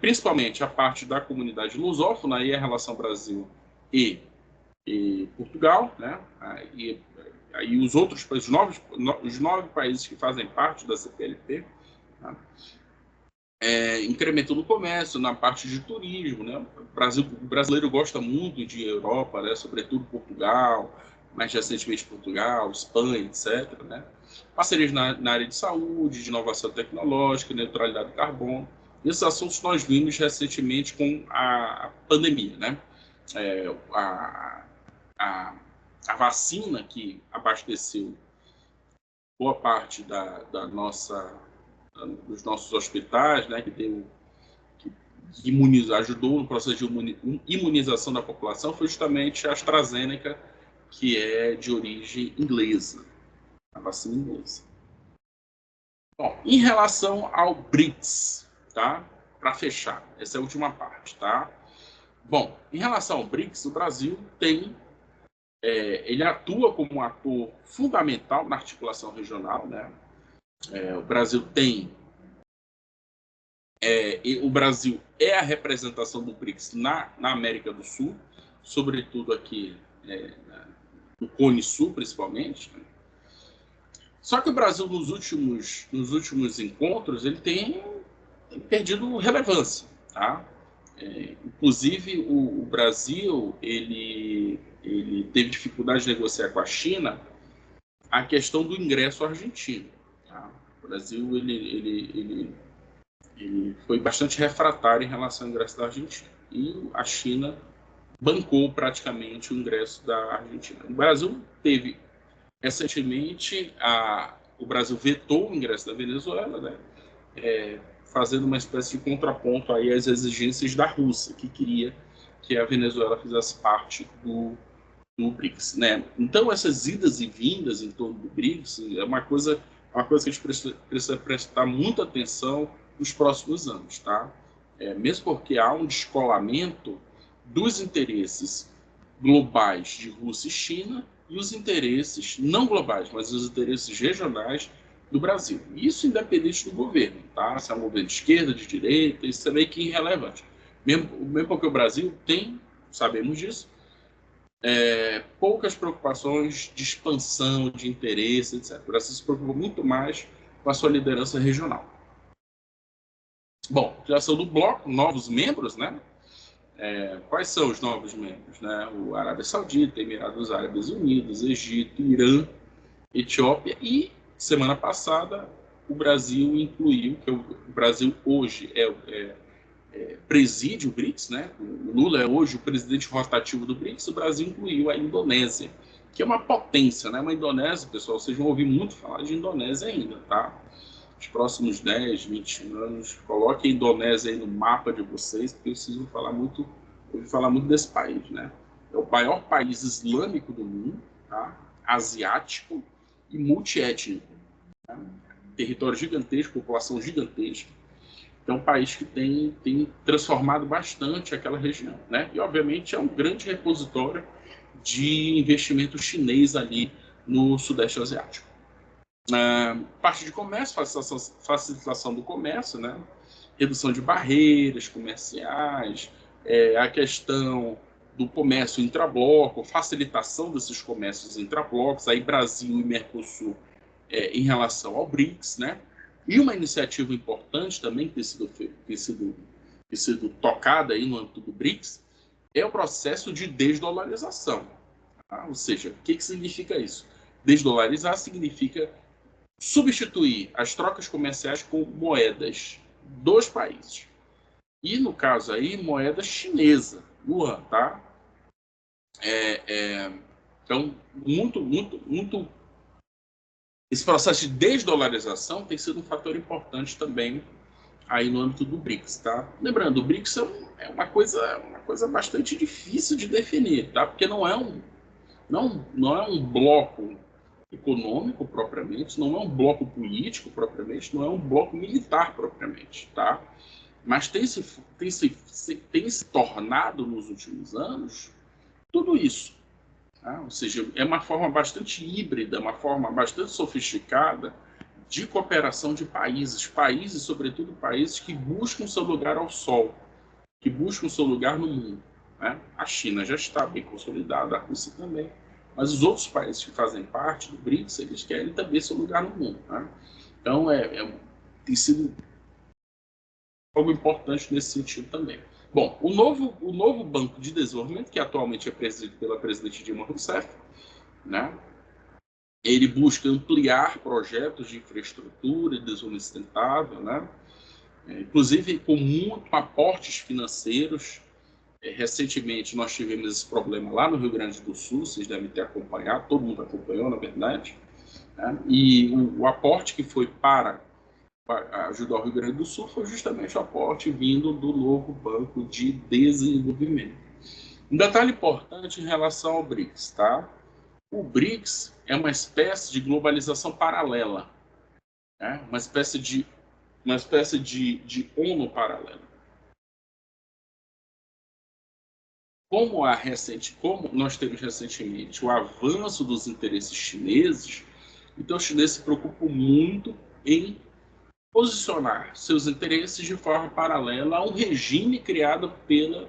Principalmente a parte da comunidade lusófona e a relação Brasil e Portugal, né? E os outros países, os 9 países que fazem parte da CPLP, tá? Incremento no comércio, na parte de turismo, né? O brasileiro gosta muito de Europa, né? Sobretudo Portugal, mais recentemente Portugal, Espanha, etc., né? Parcerias na área de saúde, de inovação tecnológica, neutralidade do carbono. Esses assuntos nós vimos recentemente com a pandemia, né? a vacina que abasteceu boa parte dos nossos hospitais, né, que ajudou no processo de imunização da população, foi justamente a AstraZeneca, que é de origem inglesa, a vacina inglesa. Bom, em relação ao BRICS, tá? Para fechar, essa é a última parte, tá? Bom, em relação ao BRICS, o Brasil ele atua como um ator fundamental na articulação regional, né? O Brasil é a representação do BRICS na América do Sul, sobretudo aqui no Cone Sul, principalmente, né? Só que o Brasil, nos últimos encontros, ele tem perdido relevância, tá? Inclusive, o Brasil ele teve dificuldade de negociar com a China a questão do ingresso argentino. Tá? O Brasil ele foi bastante refratário em relação ao ingresso da Argentina. E a China bancou praticamente o ingresso da Argentina. O Brasil teve, recentemente, o Brasil vetou o ingresso da Venezuela, né? Fazendo uma espécie de contraponto aí às exigências da Rússia, que queria que a Venezuela fizesse parte do BRICS, né? Então, essas idas e vindas em torno do BRICS é uma coisa que a gente precisa prestar muita atenção nos próximos anos, tá? Mesmo porque há um descolamento dos interesses globais de Rússia e China e os interesses não globais, mas os interesses regionais do Brasil. Isso independente do governo, tá? Se é um governo de esquerda, de direita, isso é meio que irrelevante. Mesmo porque o Brasil tem, sabemos disso, poucas preocupações de expansão, de interesse, etc. O Brasil se preocupa muito mais com a sua liderança regional. Bom, criação do bloco, novos membros, né? Quais são os novos membros? Né? O Arábia Saudita, Emirados Árabes Unidos, Egito, Irã, Etiópia e, semana passada, o Brasil incluiu, que o Brasil hoje preside o BRICS, né? O Lula é hoje o presidente rotativo do BRICS, o Brasil incluiu a Indonésia, que é uma potência, né? Uma Indonésia, pessoal, vocês vão ouvir muito falar de Indonésia ainda, tá? Os próximos 10, 20 anos, coloquem a Indonésia aí no mapa de vocês, porque vocês vão ouvir falar muito desse país, né? É o maior país islâmico do mundo, tá? Asiático e multiétnico, tá? Território gigantesco, população gigantesca. É um país que tem transformado bastante aquela região, né? E, obviamente, é um grande repositório de investimento chinês ali no Sudeste Asiático. Parte de comércio, facilitação do comércio, né? Redução de barreiras comerciais, a questão do comércio intrabloco, facilitação desses comércios intrablocos, aí Brasil e Mercosul em relação ao BRICS, né? E uma iniciativa importante também que tem sido tocada aí no âmbito do BRICS é o processo de desdolarização. Tá? Ou seja, o que significa isso? Desdolarizar significa substituir as trocas comerciais com moedas dos países. E, no caso aí, moeda chinesa, yuan, tá? Então, muito esse processo de desdolarização tem sido um fator importante também aí no âmbito do BRICS, tá? Lembrando, o BRICS é uma coisa bastante difícil de definir, tá? Porque não é um bloco econômico propriamente, não é um bloco político propriamente, não é um bloco militar propriamente, tá? Mas tem se tornado nos últimos anos tudo isso. Ou seja, é uma forma bastante híbrida, uma forma bastante sofisticada de cooperação de países, sobretudo países que buscam seu lugar ao sol, que buscam seu lugar no mundo, né? A China já está bem consolidada, a Rússia também, mas os outros países que fazem parte do BRICS, eles querem também seu lugar no mundo, né? Então, tem sido algo importante nesse sentido também. Bom, o novo Banco de Desenvolvimento, que atualmente é presidido pela presidente Dilma Rousseff, né? Ele busca ampliar projetos de infraestrutura e desenvolvimento sustentável, né? Inclusive com muito aportes financeiros Recentemente nós tivemos esse problema lá no Rio Grande do Sul, vocês devem ter acompanhado, todo mundo acompanhou, na verdade, né? E o aporte que foi para ajudar o Rio Grande do Sul foi justamente o aporte vindo do novo Banco de Desenvolvimento. Um detalhe importante em relação ao BRICS, tá? O BRICS é uma espécie de globalização paralela, né? Uma espécie de ONU paralela. Como nós temos recentemente o avanço dos interesses chineses, então os chineses se preocupam muito em posicionar seus interesses de forma paralela a um regime criado pela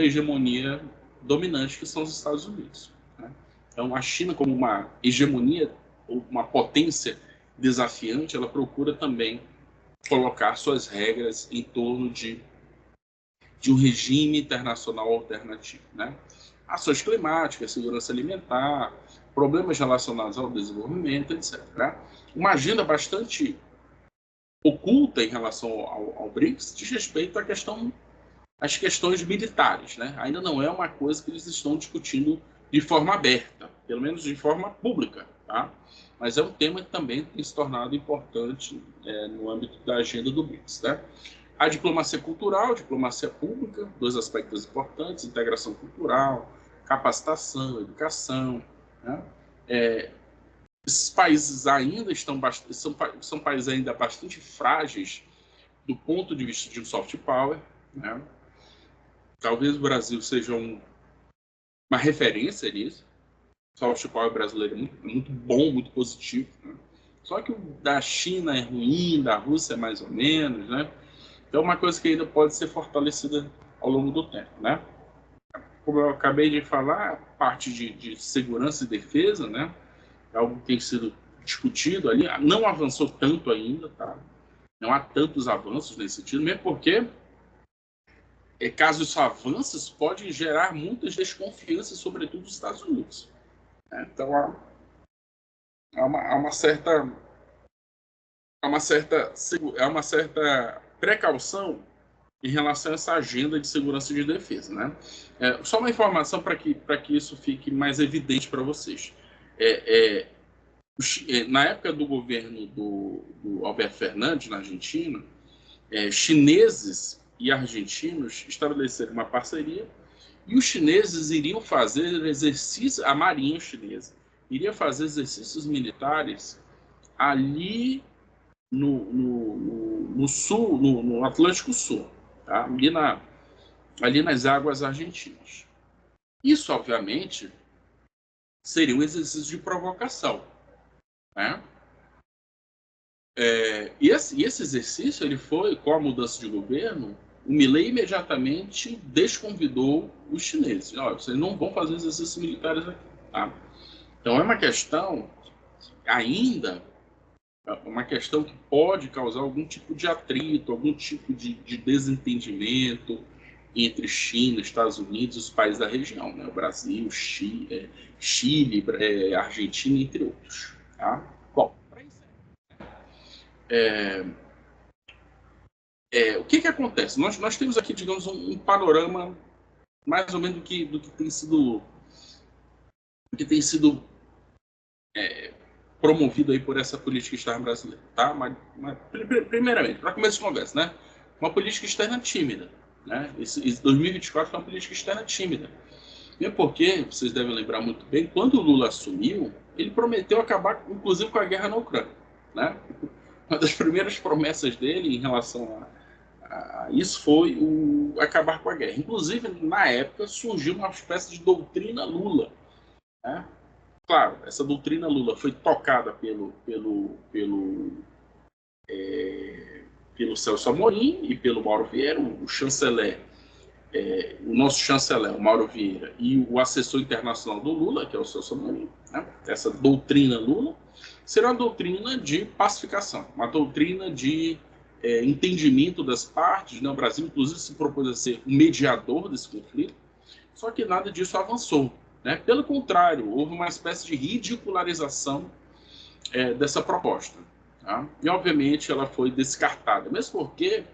hegemonia dominante que são os Estados Unidos, né? Então a China, como uma hegemonia, uma potência desafiante, ela procura também colocar suas regras em torno de um regime internacional alternativo, né? Ações climáticas, segurança alimentar, problemas relacionados ao desenvolvimento, etc., né? Uma agenda bastante oculta em relação ao BRICS diz respeito às questões militares, né? Ainda não é uma coisa que eles estão discutindo de forma aberta, pelo menos de forma pública, tá? Mas é um tema que também tem se tornado importante no âmbito da agenda do BRICS, né? A diplomacia cultural, diplomacia pública, dois aspectos importantes: integração cultural, capacitação, educação, né? Esses países ainda são países ainda bastante frágeis do ponto de vista de um soft power, né? Talvez o Brasil seja uma referência nisso. O soft power brasileiro é muito bom, muito positivo, né? Só que o da China é ruim, da Rússia é mais ou menos, né? Então é uma coisa que ainda pode ser fortalecida ao longo do tempo, né? Como eu acabei de falar, a parte de segurança e defesa, né? É algo que tem sido discutido ali, não avançou tanto ainda, tá? Não há tantos avanços nesse sentido, mesmo porque, caso isso avance, pode gerar muitas desconfianças, sobretudo dos Estados Unidos, né? Então há uma certa precaução em relação a essa agenda de segurança e de defesa, né? Só uma informação para que isso fique mais evidente para vocês. Na época do governo do Alberto Fernandes, na Argentina, chineses e argentinos estabeleceram uma parceria e os chineses iriam fazer exercícios, a marinha chinesa iria fazer exercícios militares ali no sul, no Atlântico Sul, tá? Ali nas águas argentinas. Isso, obviamente, seria um exercício de provocação, né? E esse exercício, ele foi, com a mudança de governo, o Milei imediatamente desconvidou os chineses. Olha, vocês não vão fazer exercícios militares aqui, tá? Então é uma questão, ainda, uma questão que pode causar algum tipo de atrito, algum tipo de desentendimento entre China, Estados Unidos e os países da região, né? O Brasil, Chile, Argentina, entre outros, tá? Bom, o que acontece? Nós temos aqui, digamos, um panorama mais ou menos do que tem sido promovido aí por essa política externa brasileira, tá? Primeiramente, para começo de conversa, né? Uma política externa tímida, né? Esse 2024 foi uma política externa tímida. Mesmo porque, vocês devem lembrar muito bem, quando o Lula assumiu, ele prometeu acabar, inclusive, com a guerra na Ucrânia, né? Uma das primeiras promessas dele em relação a isso foi acabar com a guerra. Inclusive, na época, surgiu uma espécie de doutrina Lula, né? Claro, essa doutrina Lula foi tocada pelo Celso Amorim e pelo Mauro Vieira, o chanceler, o nosso chanceler, o Mauro Vieira, e o assessor internacional do Lula, que é o Celso Amorim, né? Essa doutrina Lula será uma doutrina de pacificação, uma doutrina de entendimento das partes, né? O Brasil, inclusive, se propôs a ser um mediador desse conflito, só que nada disso avançou, né? Pelo contrário, houve uma espécie de ridicularização dessa proposta, tá? E, obviamente, ela foi descartada, mesmo porque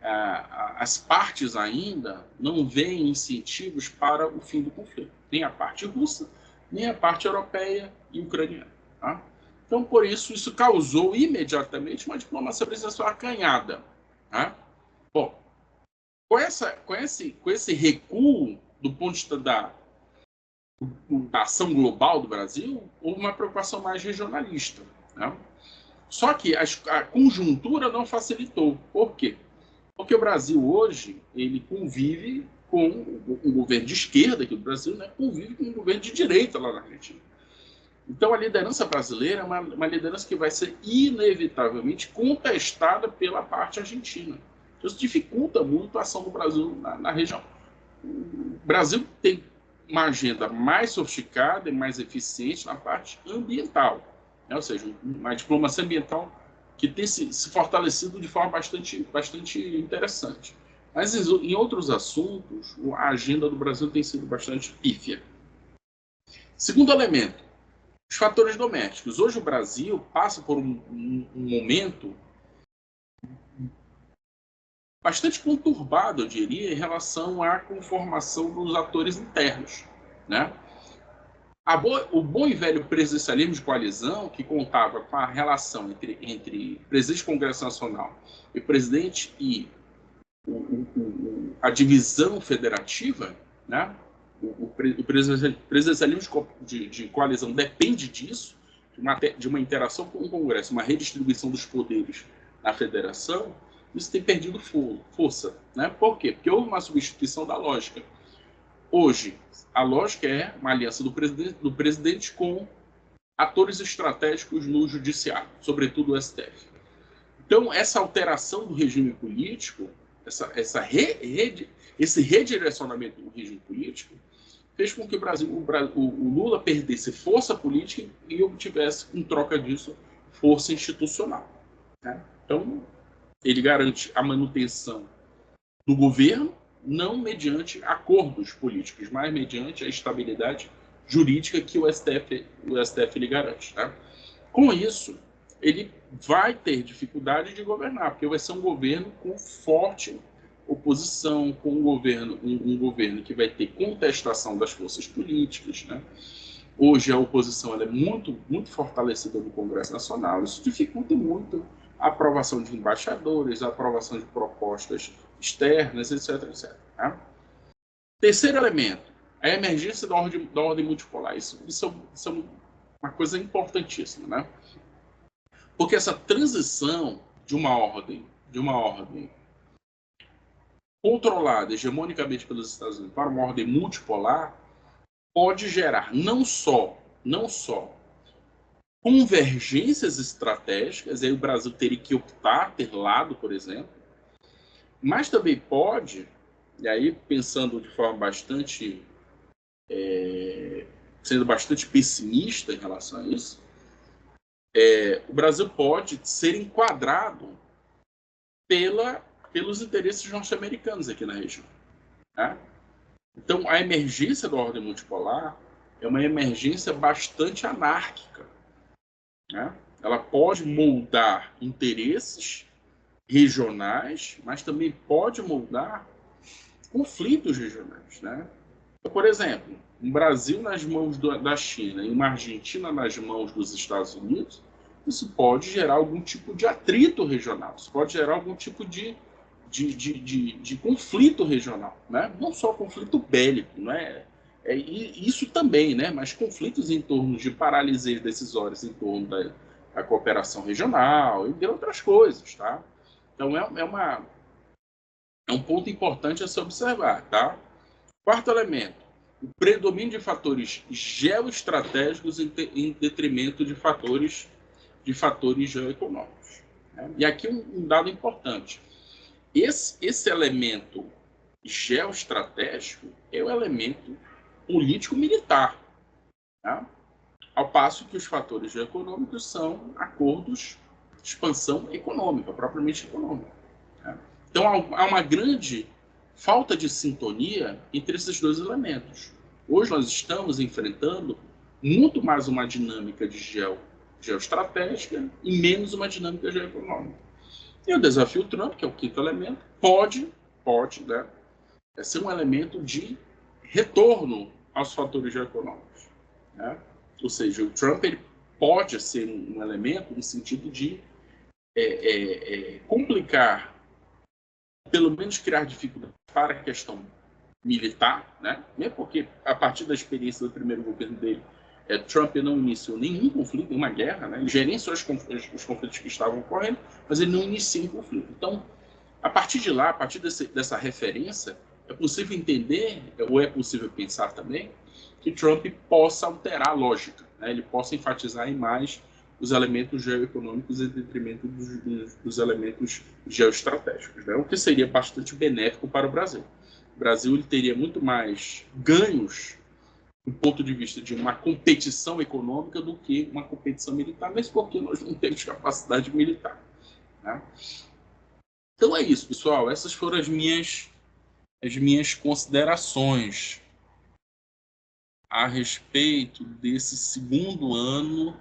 as partes ainda não veem incentivos para o fim do conflito, nem a parte russa, nem a parte europeia e ucraniana. Tá? Então, por isso causou imediatamente uma diplomacia presidencial acanhada. Tá? Bom, com esse recuo do ponto de vista da ação global do Brasil, houve uma preocupação mais regionalista. Né? Só que a conjuntura não facilitou. Por quê? Porque o Brasil hoje ele convive com um governo de esquerda aqui do Brasil, né? Convive com um governo de direita lá na Argentina. Então a liderança brasileira é uma liderança que vai ser inevitavelmente contestada pela parte argentina. Isso dificulta muito a ação do Brasil na região. O Brasil tem uma agenda mais sofisticada e mais eficiente na parte ambiental, né? Ou seja, uma diplomacia ambiental que tem se fortalecido de forma bastante interessante. Mas em outros assuntos, a agenda do Brasil tem sido bastante pífia. Segundo elemento, os fatores domésticos. Hoje o Brasil passa por um momento bastante conturbado, eu diria, em relação à conformação dos atores internos. Né? O bom e velho presidencialismo de coalizão, que contava com a relação entre presidente do Congresso Nacional e presidente e a divisão federativa, né? O presidencialismo de coalizão depende disso, de uma interação com o Congresso, uma redistribuição dos poderes na federação. Isso tem perdido força. Né? Por quê? Porque houve uma substituição da lógica. Hoje, a lógica é uma aliança do presidente com atores estratégicos no judiciário, sobretudo o STF. Então, essa alteração do regime político, esse redirecionamento do regime político, fez com que o Lula perdesse força política e obtivesse, em troca disso, força institucional. Né? Então, ele garante a manutenção do governo, não mediante acordos políticos, mas mediante a estabilidade jurídica que o STF lhe garante. Tá? Com isso, ele vai ter dificuldade de governar, porque vai ser um governo com forte oposição, com um governo que vai ter contestação das forças políticas. Né? Hoje a oposição ela é muito, muito fortalecida no Congresso Nacional, isso dificulta muito a aprovação de embaixadores, a aprovação de propostas externas, etc. etc. Tá? Terceiro elemento, a emergência da ordem multipolar. Isso é uma coisa importantíssima, né? Porque essa transição de uma ordem controlada hegemonicamente pelos Estados Unidos para uma ordem multipolar pode gerar não só convergências estratégicas, aí o Brasil teria que optar ter lado, por exemplo, mas também pode, e aí pensando de forma sendo bastante pessimista em relação a isso, o Brasil pode ser enquadrado pelos interesses norte-americanos aqui na região. Né? Então, a emergência da ordem multipolar é uma emergência bastante anárquica. Né? Ela pode moldar interesses regionais, mas também pode moldar conflitos regionais. Né? Então, por exemplo, um Brasil nas mãos da China e uma Argentina nas mãos dos Estados Unidos, isso pode gerar algum tipo de atrito regional, isso pode gerar algum tipo de conflito regional, né? Não só conflito bélico, né? Isso também, né? Mas conflitos em torno de paralisias decisórias em torno da cooperação regional e de outras coisas, tá? Então é um ponto importante a se observar, tá? Quarto elemento, o predomínio de fatores geoestratégicos em detrimento de fatores geoeconômicos. Né? E aqui um dado importante. Esse elemento geoestratégico é o elemento político-militar, tá? Ao passo que os fatores geoeconômicos são acordos de expansão econômica, propriamente econômica. Tá? Então há uma grande falta de sintonia entre esses dois elementos. Hoje nós estamos enfrentando muito mais uma dinâmica de geoestratégica e menos uma dinâmica geoeconômica. E o desafio Trump, que é o quinto elemento, pode, né, ser um elemento de retorno aos fatores geoeconômicos, né? Ou seja, o Trump ele pode ser um elemento no sentido de complicar, pelo menos criar dificuldades para a questão militar, né? Mesmo porque, a partir da experiência do primeiro governo dele, Trump não iniciou nenhum conflito, nenhuma guerra, né? Ele gerenciou os conflitos que estavam ocorrendo, mas ele não inicia um conflito. Então, a partir de lá, a partir dessa referência, é possível entender, ou é possível pensar também, que Trump possa alterar a lógica, né? Ele possa enfatizar mais os elementos geoeconômicos em detrimento dos elementos geoestratégicos, né? O que seria bastante benéfico para o Brasil. O Brasil ele teria muito mais ganhos do ponto de vista de uma competição econômica do que uma competição militar, mas porque nós não temos capacidade militar, né? Então é isso, pessoal. Essas foram as minhas considerações a respeito desse segundo ano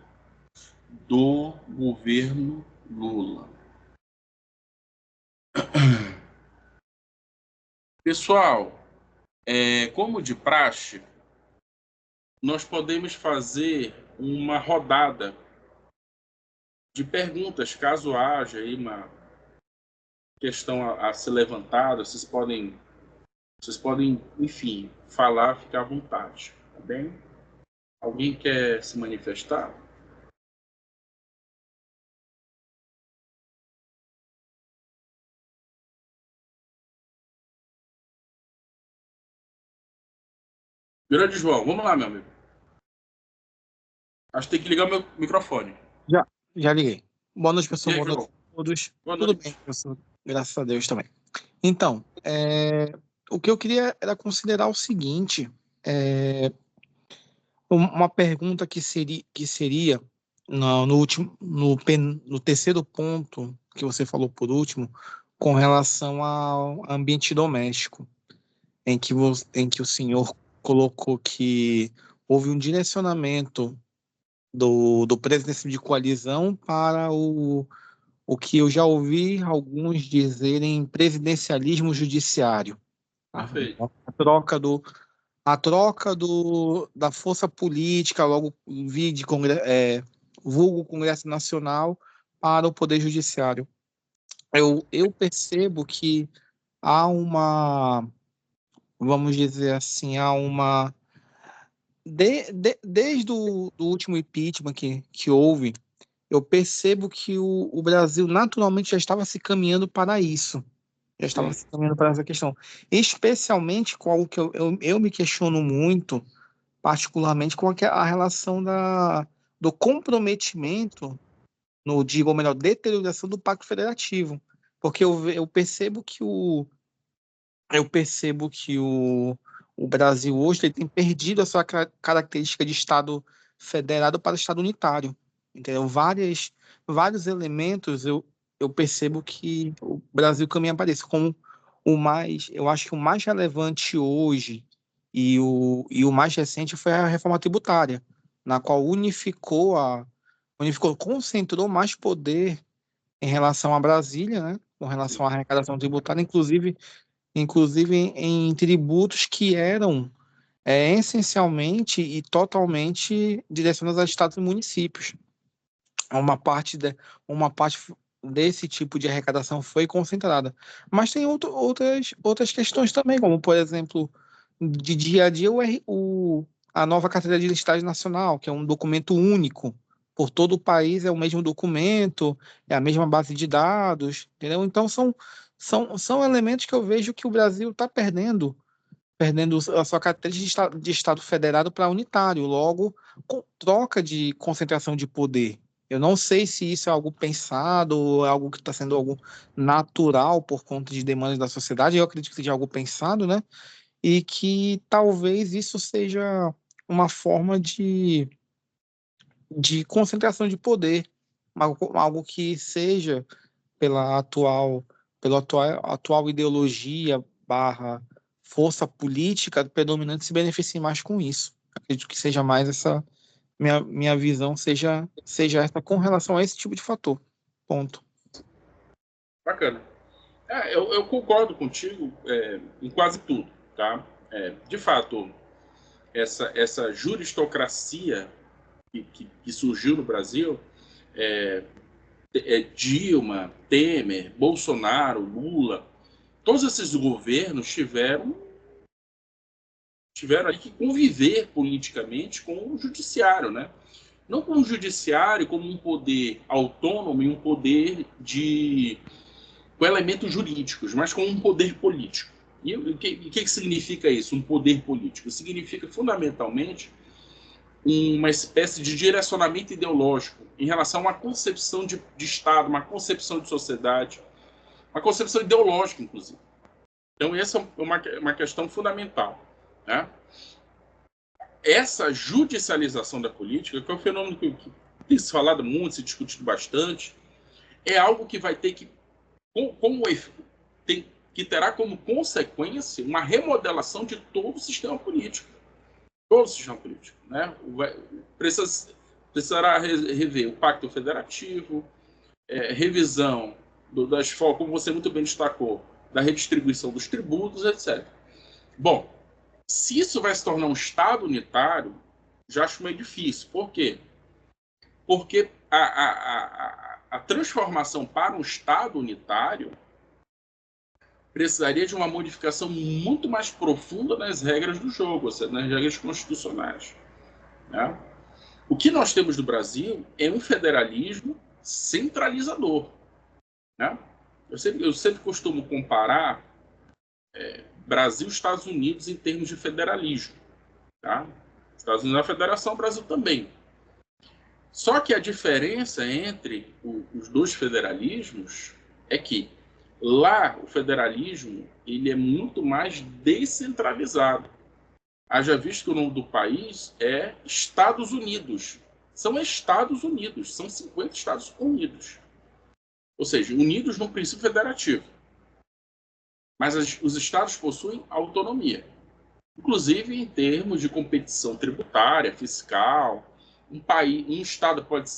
do governo Lula. Pessoal, como de praxe, nós podemos fazer uma rodada de perguntas, caso haja aí uma questão a ser levantada. Vocês podem, enfim, falar, ficar à vontade, tá bem? Alguém quer se manifestar? Grande João, vamos lá, meu amigo. Acho que tem que ligar o meu microfone. Já liguei. Boa noite, E pessoal. aí, Boa noite João? a todos. Boa Tudo bem, noite. professor? Graças a Deus também. Então, o que eu queria era considerar o seguinte: é, uma pergunta que seria no terceiro ponto que você falou por último, com relação ao ambiente doméstico, em que o senhor colocou que houve um direcionamento do presidente de coalizão para o que eu já ouvi alguns dizerem presidencialismo judiciário. Tá? Perfeito. Então, da força política, logo vi de vulgo Congresso Nacional, para o Poder Judiciário. Eu percebo que há vamos dizer assim, desde do último impeachment que houve, eu percebo que o Brasil naturalmente já estava se caminhando para isso. Já estava Sim. se caminhando para essa questão. Especialmente com algo que eu me questiono muito, particularmente com a relação do comprometimento, ou melhor, deterioração do Pacto Federativo. Porque eu percebo que o Brasil hoje ele tem perdido a sua característica de Estado federado para Estado unitário. Entendeu? Vários elementos eu percebo que o Brasil caminha para isso. Eu acho que o mais relevante hoje e o mais recente foi a reforma tributária, na qual concentrou mais poder em relação a Brasília, né? Com relação à arrecadação tributária, inclusive em tributos que eram essencialmente e totalmente direcionados a estados e municípios. Uma parte desse tipo de arrecadação foi concentrada. Mas tem outras questões também, como, por exemplo, de dia a dia, a nova Carteira de Listagem Nacional, que é um documento único. Por todo o país é o mesmo documento, é a mesma base de dados, entendeu? Então, são elementos que eu vejo que o Brasil está perdendo a sua característica de Estado federado para unitário, logo, com troca de concentração de poder. Eu não sei se isso é algo pensado ou é algo que está sendo algo natural por conta de demandas da sociedade. Eu acredito que seja algo pensado, né? E que talvez isso seja uma forma de concentração de poder, algo que seja pela atual ideologia barra força política predominante se beneficie mais com isso. Acredito que seja mais essa minha visão seja essa com relação a esse tipo de fator. Ponto. Bacana. Eu concordo contigo em quase tudo, tá? De fato, essa juristocracia que surgiu no Brasil, Dilma, Temer, Bolsonaro, Lula, todos esses governos tiveram aí que conviver politicamente com o judiciário, né? Não com o judiciário como um poder autônomo e um poder com elementos jurídicos, mas com um poder político. E o que significa isso, um poder político? Significa, fundamentalmente, uma espécie de direcionamento ideológico em relação a uma concepção de Estado, uma concepção de sociedade, uma concepção ideológica, inclusive. Então, essa é uma questão fundamental, né? Essa judicialização da política, que é um fenômeno que tem se falado muito, se discutido bastante, é algo que vai ter que terá como consequência uma remodelação de todo o sistema político. Todo o sistema político, né? Precisará rever o Pacto Federativo, revisão das formas, como você muito bem destacou, da redistribuição dos tributos, etc. Bom, se isso vai se tornar um Estado unitário, já acho meio difícil. Por quê? Porque a transformação para um Estado unitário precisaria de uma modificação muito mais profunda nas regras do jogo, ou seja, nas regras constitucionais, né? O que nós temos no Brasil é um federalismo centralizador, né? Eu sempre costumo comparar Brasil e Estados Unidos em termos de federalismo, tá? Estados Unidos é a federação, o Brasil também. Só que a diferença entre os dois federalismos é que lá o federalismo ele é muito mais descentralizado. Haja visto que o nome do país é Estados Unidos. São Estados Unidos, são 50 Estados Unidos. Ou seja, unidos no princípio federativo. Mas os estados possuem autonomia. Inclusive em termos de competição tributária, fiscal. Um estado pode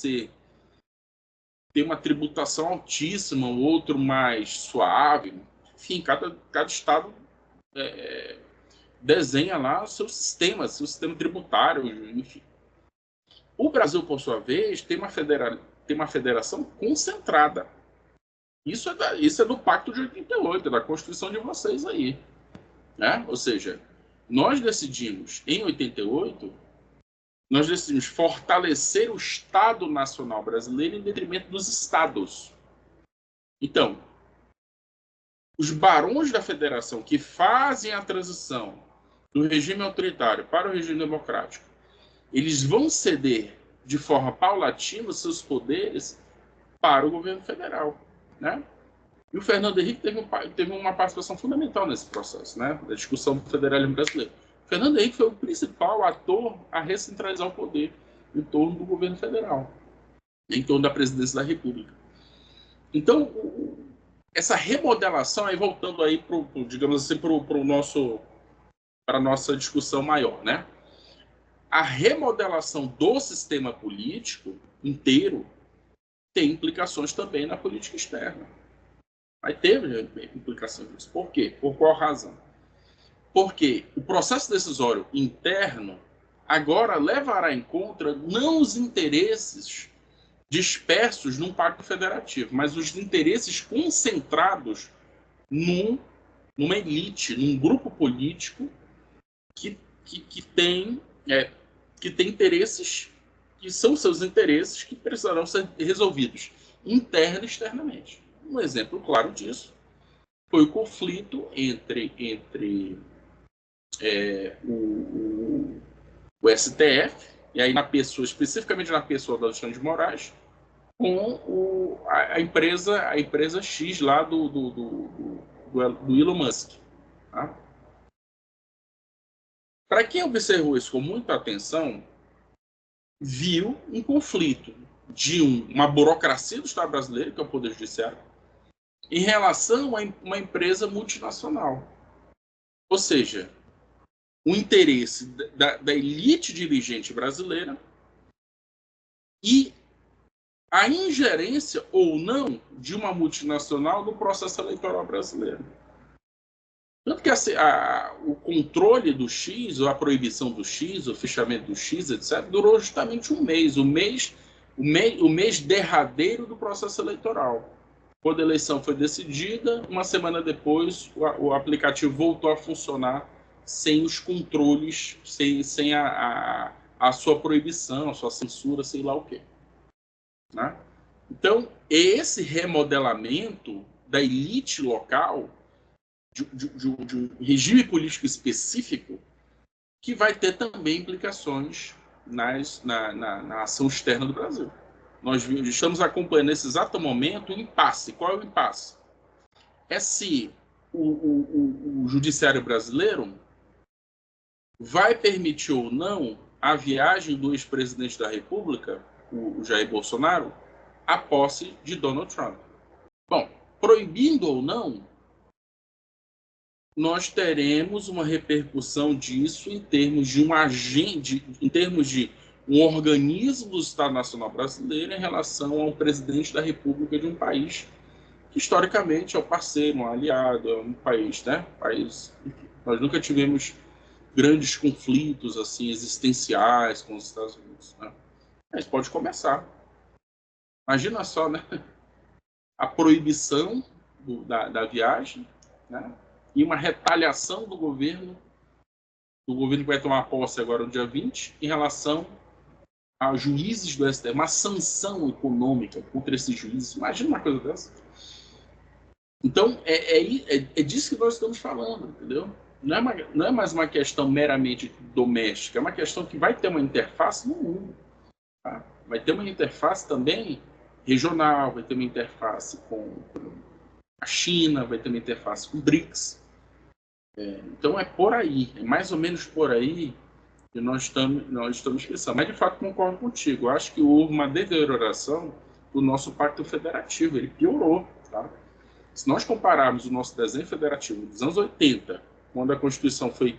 ter uma tributação altíssima, o outro mais suave. Enfim, cada estado desenha lá o seu sistema tributário, enfim. O Brasil, por sua vez, tem uma federação concentrada. Isso é do Pacto de 88, da Constituição de vocês aí, né? Ou seja, nós decidimos, em 88, nós decidimos fortalecer o Estado Nacional Brasileiro em detrimento dos estados. Então, os barões da federação que fazem a transição do regime autoritário para o regime democrático, eles vão ceder de forma paulatina os seus poderes para o governo federal, né? E o Fernando Henrique teve uma participação fundamental nesse processo, né? Da discussão do federalismo brasileiro. O Fernando Henrique foi o principal ator a recentralizar o poder em torno do governo federal, em torno da presidência da República. Então, essa remodelação, aí voltando aí digamos assim, para a nossa discussão maior, né? A remodelação do sistema político inteiro tem implicações também na política externa. Aí teve implicações disso. Por quê? Por qual razão? Porque o processo decisório interno agora levará em conta não os interesses dispersos num pacto federativo, mas os interesses concentrados numa elite, num grupo político que tem interesses que são seus interesses que precisarão ser resolvidos interna e externamente. Um exemplo claro disso foi o conflito entre o STF, e aí especificamente na pessoa do Alexandre de Moraes, com a empresa X lá do Elon Musk. Tá? Para quem observou isso com muita atenção, viu um conflito de uma burocracia do Estado brasileiro, que é o Poder Judiciário, em relação a uma empresa multinacional. Ou seja, o interesse da elite dirigente brasileira e a ingerência ou não de uma multinacional no processo eleitoral brasileiro. Tanto que o controle do X, ou a proibição do X, o fechamento do X, etc., durou justamente um mês, o mês derradeiro do processo eleitoral. Quando a eleição foi decidida, uma semana depois, o aplicativo voltou a funcionar sem os controles, sem a sua proibição, a sua censura, sei lá o quê. Né? Então, esse remodelamento da elite local, de um regime político específico, que vai ter também implicações na ação externa do Brasil. Nós estamos acompanhando nesse exato momento o impasse. Qual é o impasse? É se o judiciário brasileiro vai permitir ou não a viagem do ex-presidente da República, o Jair Bolsonaro, à posse de Donald Trump. Bom, proibindo ou não, nós teremos uma repercussão disso em termos de um agente, em termos de um organismo do Estado Nacional Brasileiro em relação ao presidente da República de um país que historicamente é um parceiro, um aliado, é um país, né? Nós nunca tivemos grandes conflitos assim existenciais com os Estados Unidos, né? Mas pode começar. Imagina só, né? A proibição da viagem, né? E uma retaliação do governo que vai tomar posse agora no dia 20, em relação a juízes do STF, uma sanção econômica contra esses juízes. Imagina uma coisa dessa. Então, é disso que nós estamos falando, entendeu? Não é mais uma questão meramente doméstica, é uma questão que vai ter uma interface no mundo. Tá? Vai ter uma interface também regional, vai ter uma interface com a China, vai ter uma interface com o BRICS. Então é por aí, é mais ou menos por aí que nós estamos pensando. Mas de fato concordo contigo, eu acho que houve uma deterioração do nosso pacto federativo, ele piorou. Tá? Se nós compararmos o nosso desenho federativo dos anos 80, quando a Constituição foi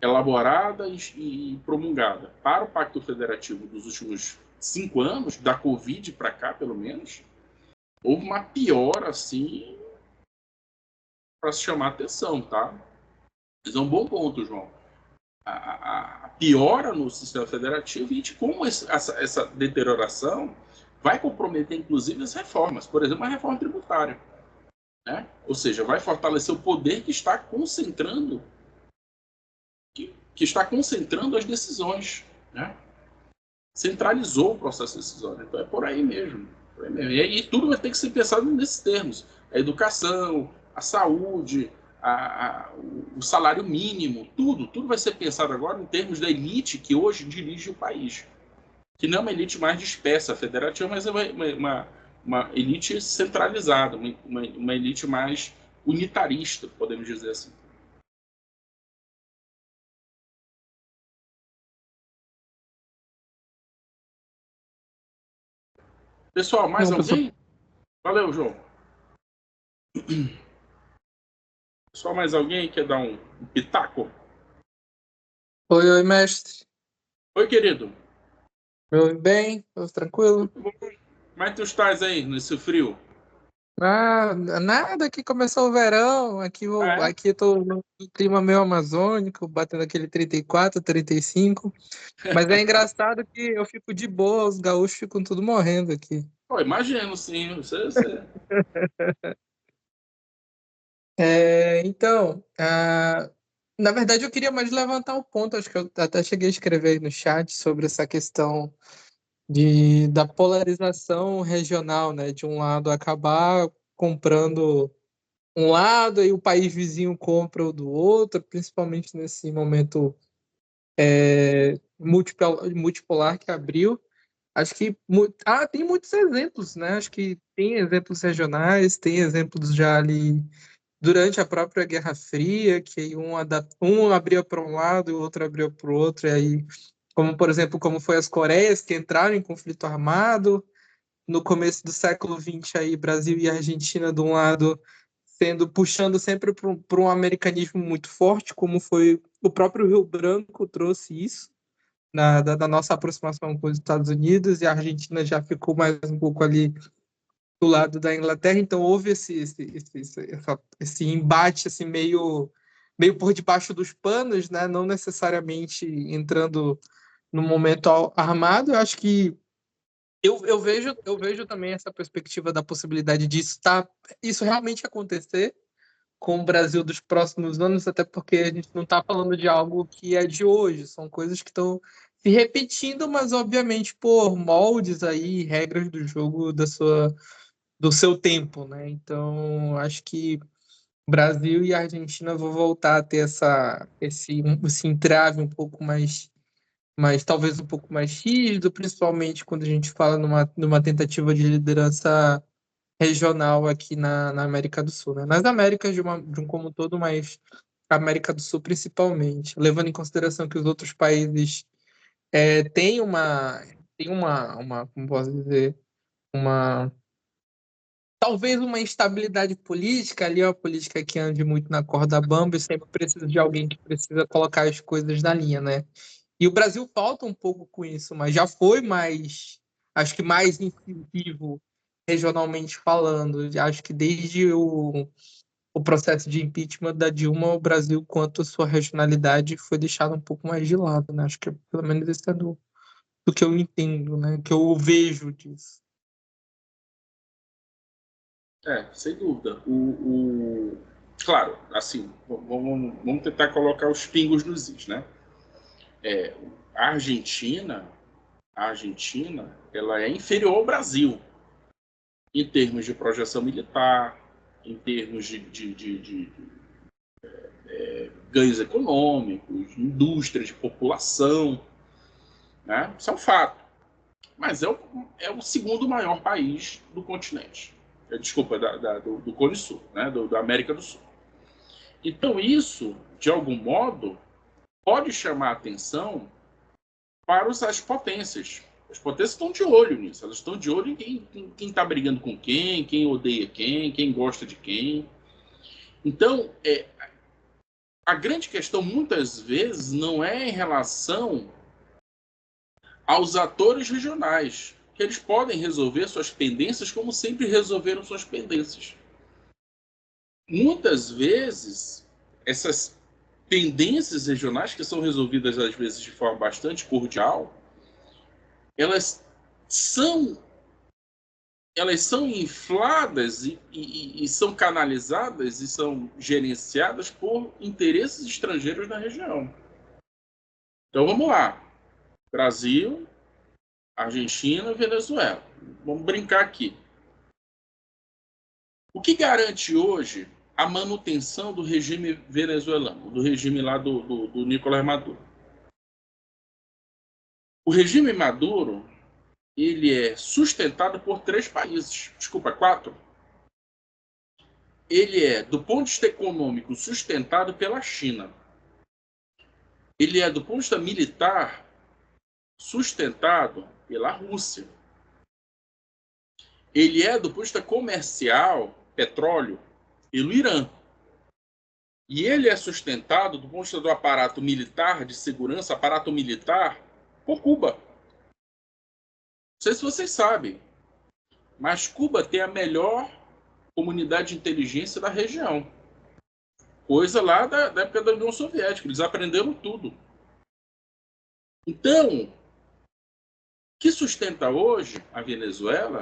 elaborada e promulgada, para o pacto federativo dos últimos 5 anos, da Covid para cá pelo menos, houve uma piora assim para se chamar atenção, tá? Mas é um bom ponto, João. A piora no sistema federativo e de como essa deterioração vai comprometer, inclusive, as reformas. Por exemplo, a reforma tributária. Né? Ou seja, vai fortalecer o poder que está concentrando as decisões. Né? Centralizou o processo decisório. Então é por aí mesmo. E aí tudo vai ter que ser pensado nesses termos. A educação, a saúde, o salário mínimo, tudo vai ser pensado agora em termos da elite que hoje dirige o país. Que não é uma elite mais dispersa, federativa, mas é uma elite centralizada, uma elite mais unitarista, podemos dizer assim. Pessoal, mais alguém? Valeu, João. Só mais alguém quer dar um pitaco? Oi, mestre. Oi, querido. Meu bem, tudo tranquilo? Como é que tu estás aí, nesse frio? Ah, nada, aqui começou o verão, aqui eu tô no clima meio amazônico, batendo aquele 34, 35, mas é engraçado que eu fico de boa, os gaúchos ficam tudo morrendo aqui. Pô, imagino, sim. Você... Então, na verdade eu queria mais levantar um ponto, acho que eu até cheguei a escrever aí no chat sobre essa questão da polarização regional, né? De um lado acabar comprando um lado e o país vizinho compra o do outro, principalmente nesse momento multipolar que abriu. Acho que tem muitos exemplos, né? Acho que tem exemplos regionais, tem exemplos já ali durante a própria Guerra Fria, que um abria para um lado e o outro abria para o outro, e aí, como por exemplo, como foi as Coreias que entraram em conflito armado no começo do século XX, aí Brasil e Argentina de um lado puxando sempre para um americanismo muito forte, como foi o próprio Rio Branco trouxe isso, da nossa aproximação com os Estados Unidos, e a Argentina já ficou mais um pouco ali do lado da Inglaterra, então houve esse embate assim, meio por debaixo dos panos, né? Não necessariamente entrando no momento armado. Eu acho que eu vejo também essa perspectiva da possibilidade isso realmente acontecer com o Brasil dos próximos anos, até porque a gente não está falando de algo que é de hoje, são coisas que estão se repetindo, mas obviamente por moldes aí, regras do jogo do seu tempo, né? Então, acho que Brasil e Argentina vão voltar a ter esse entrave um pouco mais talvez um pouco mais rígido, principalmente quando a gente fala numa tentativa de liderança regional aqui na América do Sul, né? Nas Américas de um como um todo, mas a América do Sul principalmente, levando em consideração que os outros países têm como posso dizer, uma talvez uma instabilidade política ali, uma política que ande muito na corda bamba e sempre precisa de alguém que precisa colocar as coisas na linha, né? E o Brasil falta um pouco com isso, mas já foi acho que mais incisivo regionalmente falando. Acho que desde o processo de impeachment da Dilma, o Brasil, quanto à sua regionalidade, foi deixado um pouco mais de lado, né? Acho que pelo menos isso é do que eu entendo, né? Que eu vejo disso. Sem dúvida. Claro, assim, vamos tentar colocar os pingos nos is, né? A Argentina, ela é inferior ao Brasil em termos de projeção militar, em termos de ganhos econômicos, indústria, de população, né? Isso é um fato. Mas é o segundo maior país do continente. Desculpa, do Cone Sul, né? Da América do Sul. Então, isso, de algum modo, pode chamar a atenção para as potências. As potências estão de olho nisso. Elas estão de olho em quem está brigando com quem odeia quem gosta de quem. Então, a grande questão, muitas vezes, não é em relação aos atores regionais, que eles podem resolver suas pendências como sempre resolveram suas pendências. Muitas vezes, essas pendências regionais, que são resolvidas às vezes de forma bastante cordial, elas são infladas e são canalizadas e são gerenciadas por interesses estrangeiros na região. Então vamos lá. Brasil, Argentina e Venezuela. Vamos brincar aqui. O que garante hoje a manutenção do regime venezuelano, do regime lá do Nicolás Maduro? O regime Maduro, ele é sustentado por 4. Ele é, do ponto de vista econômico, sustentado pela China. Ele é, do ponto de vista militar, sustentado pela Rússia. Ele é, do ponto de vista comercial, petróleo, pelo Irã. E ele é sustentado, do ponto de vista do aparato militar, de segurança, aparato militar, por Cuba. Não sei se vocês sabem, mas Cuba tem a melhor comunidade de inteligência da região. Coisa lá da época da União Soviética. Eles aprenderam tudo. Então, o que sustenta hoje a Venezuela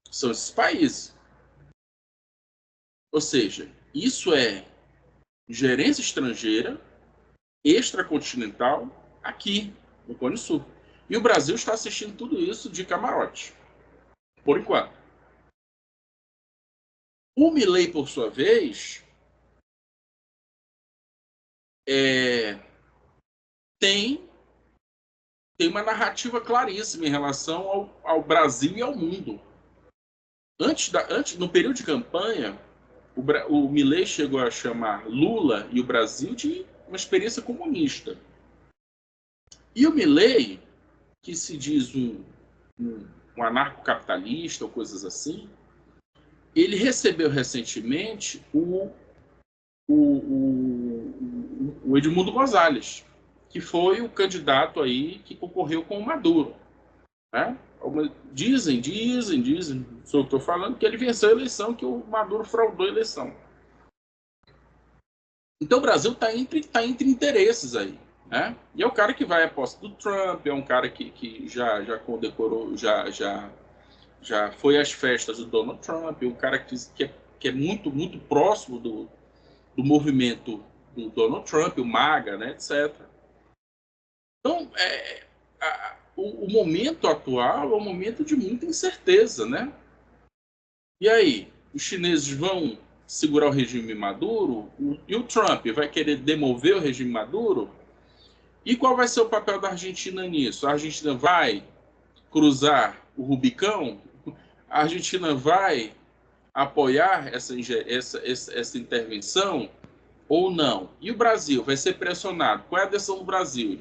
são esses países. Ou seja, isso é gerência estrangeira, extracontinental, aqui no Cone Sul. E o Brasil está assistindo tudo isso de camarote, por enquanto. O Milei, por sua vez, tem uma narrativa claríssima em relação ao Brasil e ao mundo. No período de campanha, o Milei chegou a chamar Lula e o Brasil de uma experiência comunista. E o Milei, que se diz um anarcocapitalista ou coisas assim, ele recebeu recentemente o Edmundo Gonzalez, que foi o candidato aí que concorreu com o Maduro, né? Dizem, sou eu que estou falando, que ele venceu a eleição, que o Maduro fraudou a eleição. Então o Brasil está entre interesses aí, né? E é o cara que vai à posse do Trump, é um cara que já condecorou, já foi às festas do Donald Trump, é um cara que é muito próximo do movimento do Donald Trump, o MAGA, né, etc. Então, o momento atual é um momento de muita incerteza, né? E aí, os chineses vão segurar o regime Maduro? E o Trump vai querer demover o regime Maduro? E qual vai ser o papel da Argentina nisso? A Argentina vai cruzar o Rubicão? A Argentina vai apoiar essa intervenção ou não? E o Brasil vai ser pressionado? Qual é a decisão do Brasil?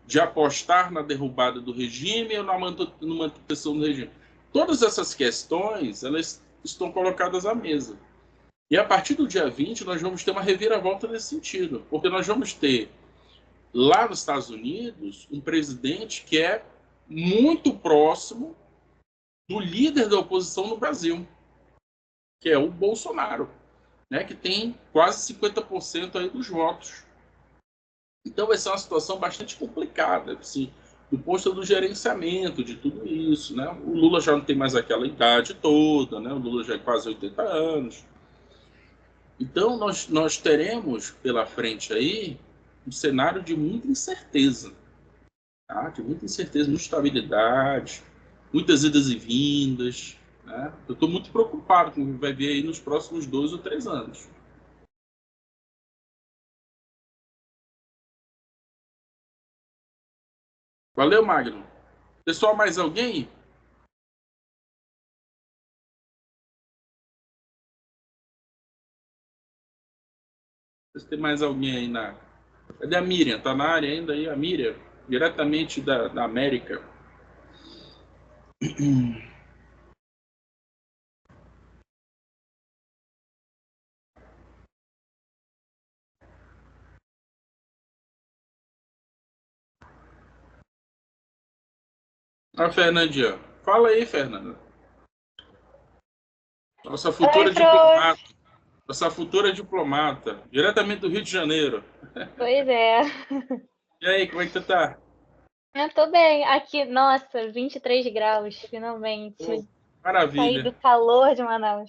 De apostar na derrubada do regime ou na manutenção do regime? Todas essas questões, elas estão colocadas à mesa. E a partir do dia 20, nós vamos ter uma reviravolta nesse sentido, porque nós vamos ter, lá nos Estados Unidos, um presidente que é muito próximo do líder da oposição no Brasil, que é o Bolsonaro, né, que tem quase 50% aí dos votos. Então vai ser uma situação bastante complicada, assim, do ponto do gerenciamento de tudo isso, né? O Lula já não tem mais aquela idade toda, né? O Lula já é quase 80 anos. Então nós teremos pela frente aí um cenário de muita incerteza, tá? De muita incerteza, muita instabilidade, muitas idas e vindas, né? Eu estou muito preocupado com o que vai vir aí nos próximos 2 ou 3 anos. Valeu, Magno. Pessoal, mais alguém? Se tem mais alguém aí na... Cadê a Miriam? Tá na área ainda aí, a Miriam? Diretamente da América. A Fernandinha. Fala aí, Fernanda. Nossa futura Oi, diplomata. prof. Nossa futura diplomata. Diretamente do Rio de Janeiro. Pois é. E aí, como é que você tá? Eu tô bem. Aqui, nossa, 23 graus, finalmente. Oh, Saí do maravilha. calor de Manaus.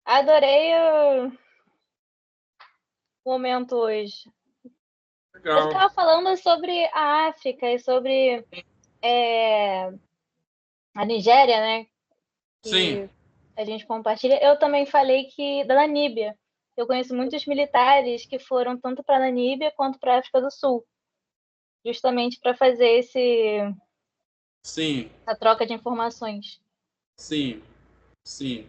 Adorei o momento hoje. Você Legal. estava falando sobre a África e sobre a Nigéria, né? Sim. Que a gente compartilha. Eu também falei que da Namíbia. Eu conheço muitos militares que foram tanto para a Namíbia quanto para a África do Sul, justamente para fazer Sim. essa troca de informações. Sim. Sim.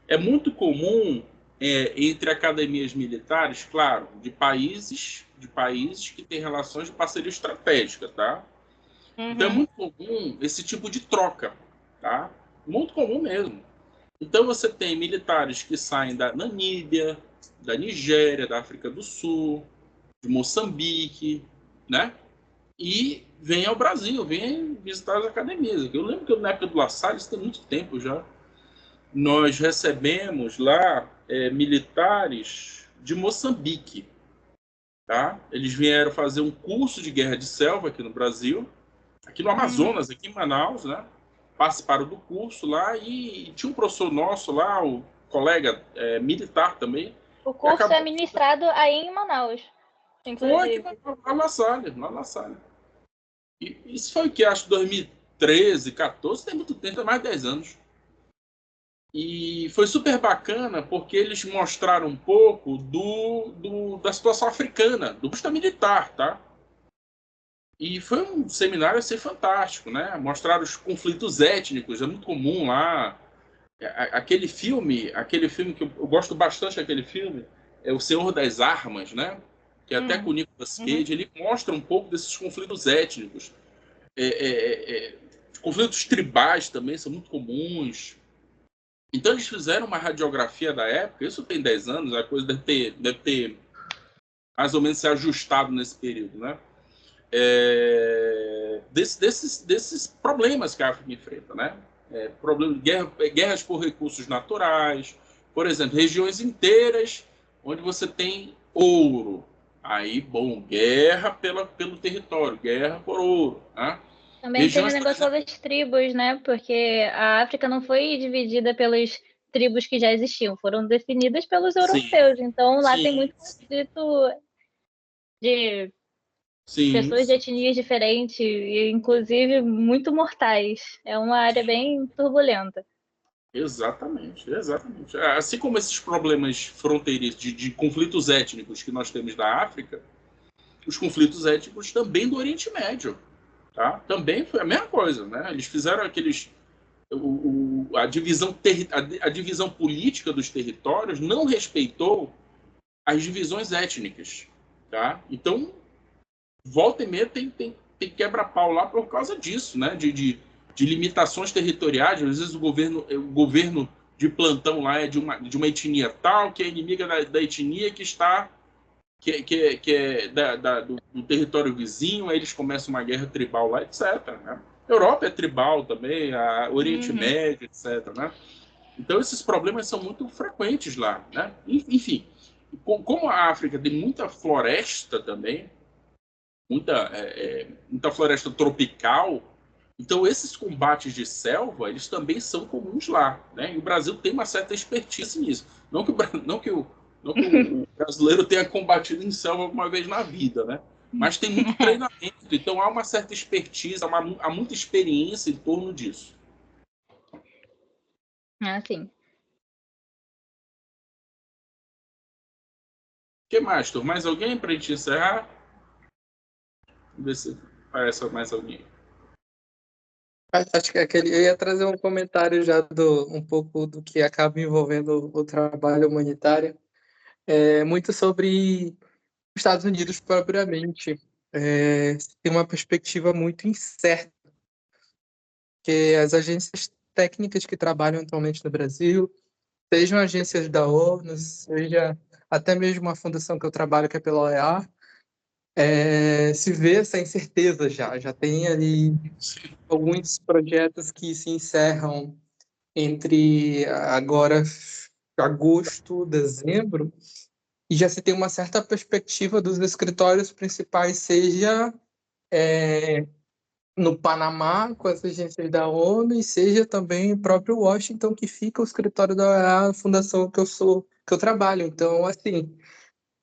É muito comum entre academias militares, claro, de países que têm relações de parceria estratégica, tá? Então é Uhum. muito comum esse tipo de troca, tá? Muito comum mesmo. Então você tem militares que saem da Namíbia, da Nigéria, da África do Sul, de Moçambique, né? E vêm ao Brasil, vêm visitar as academias. Eu lembro que na época do La Salle, isso tem muito tempo já, nós recebemos lá militares de Moçambique, tá? Eles vieram fazer um curso de guerra de selva aqui no Brasil, aqui no Amazonas, aqui em Manaus, né? Participaram do curso lá e tinha um professor nosso lá, o colega militar também. O curso é ministrado aí em Manaus, Foi aqui inclusive. na La Salle, na La Salle. E isso foi o que? Acho 2013, 14, tem muito tempo, tem mais de 10 anos. E foi super bacana porque eles mostraram um pouco da situação africana, do custo militar, tá? E foi um seminário assim fantástico, né? Mostraram os conflitos étnicos, é muito comum lá. Aquele filme que eu gosto bastante daquele filme, é O Senhor das Armas, né? Que é até com o Nicolas Cage, ele mostra um pouco desses conflitos étnicos. Conflitos tribais também são muito comuns. Então eles fizeram uma radiografia da época, isso tem 10 anos, a coisa deve ter mais ou menos se ajustado nesse período, né? Desses problemas que a África enfrenta, né? Guerras por recursos naturais, por exemplo, regiões inteiras onde você tem ouro. Aí, bom, guerra pelo território, guerra por ouro. Né? Também tem o negócio das tribos, né? Porque a África não foi dividida pelas tribos que já existiam, foram definidas pelos europeus. Então lá tem muito conflito de pessoas de etnias diferentes, e inclusive muito mortais. É uma área bem turbulenta. Exatamente. Assim como esses problemas fronteiriços de conflitos étnicos que nós temos da África, os conflitos étnicos também do Oriente Médio. Tá? Também foi a mesma coisa. Né? Eles fizeram a divisão política dos territórios não respeitou as divisões étnicas. Tá? Então, volta e meia tem quebra-pau lá por causa disso, né? De limitações territoriais. Às vezes o governo de plantão lá é de uma etnia tal, que é inimiga da etnia que está que é do território vizinho, aí eles começam uma guerra tribal lá, etc. Né? A Europa é tribal também, a Oriente Médio, etc. Né? Então esses problemas são muito frequentes lá. Né? Enfim, como a África tem muita floresta também, muita floresta tropical, então esses combates de selva eles também são comuns lá, né? E o Brasil tem uma certa expertise nisso. Não que o brasileiro tenha combatido em selva alguma vez na vida, né? Mas tem muito treinamento, então há uma certa expertise, há muita experiência em torno disso. Ah, sim. O que mais, Tur? Mais alguém para a gente encerrar? Vamos ver se aparece mais alguém. Acho que eu ia trazer um comentário já um pouco do que acaba envolvendo o trabalho humanitário, muito sobre os Estados Unidos propriamente. Tem uma perspectiva muito incerta, que as agências técnicas que trabalham atualmente no Brasil, sejam agências da ONU, seja até mesmo a fundação que eu trabalho, que é pela OEA, se vê essa incerteza já tem ali alguns projetos que se encerram entre agora agosto, dezembro, e já se tem uma certa perspectiva dos escritórios principais, seja no Panamá, com as agências da ONU, e seja também o próprio Washington, que fica o escritório da fundação que eu trabalho. Então, assim,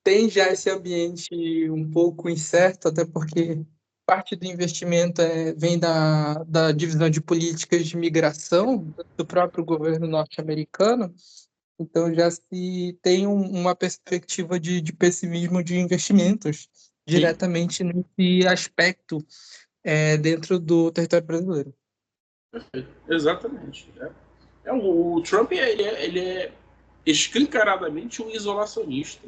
tem já esse ambiente um pouco incerto, até porque parte do investimento vem da divisão de políticas de migração do próprio governo norte-americano. Então já se tem uma perspectiva de pessimismo de investimentos diretamente nesse aspecto dentro do território brasileiro. Exatamente. O Trump ele é escancaradamente um isolacionista.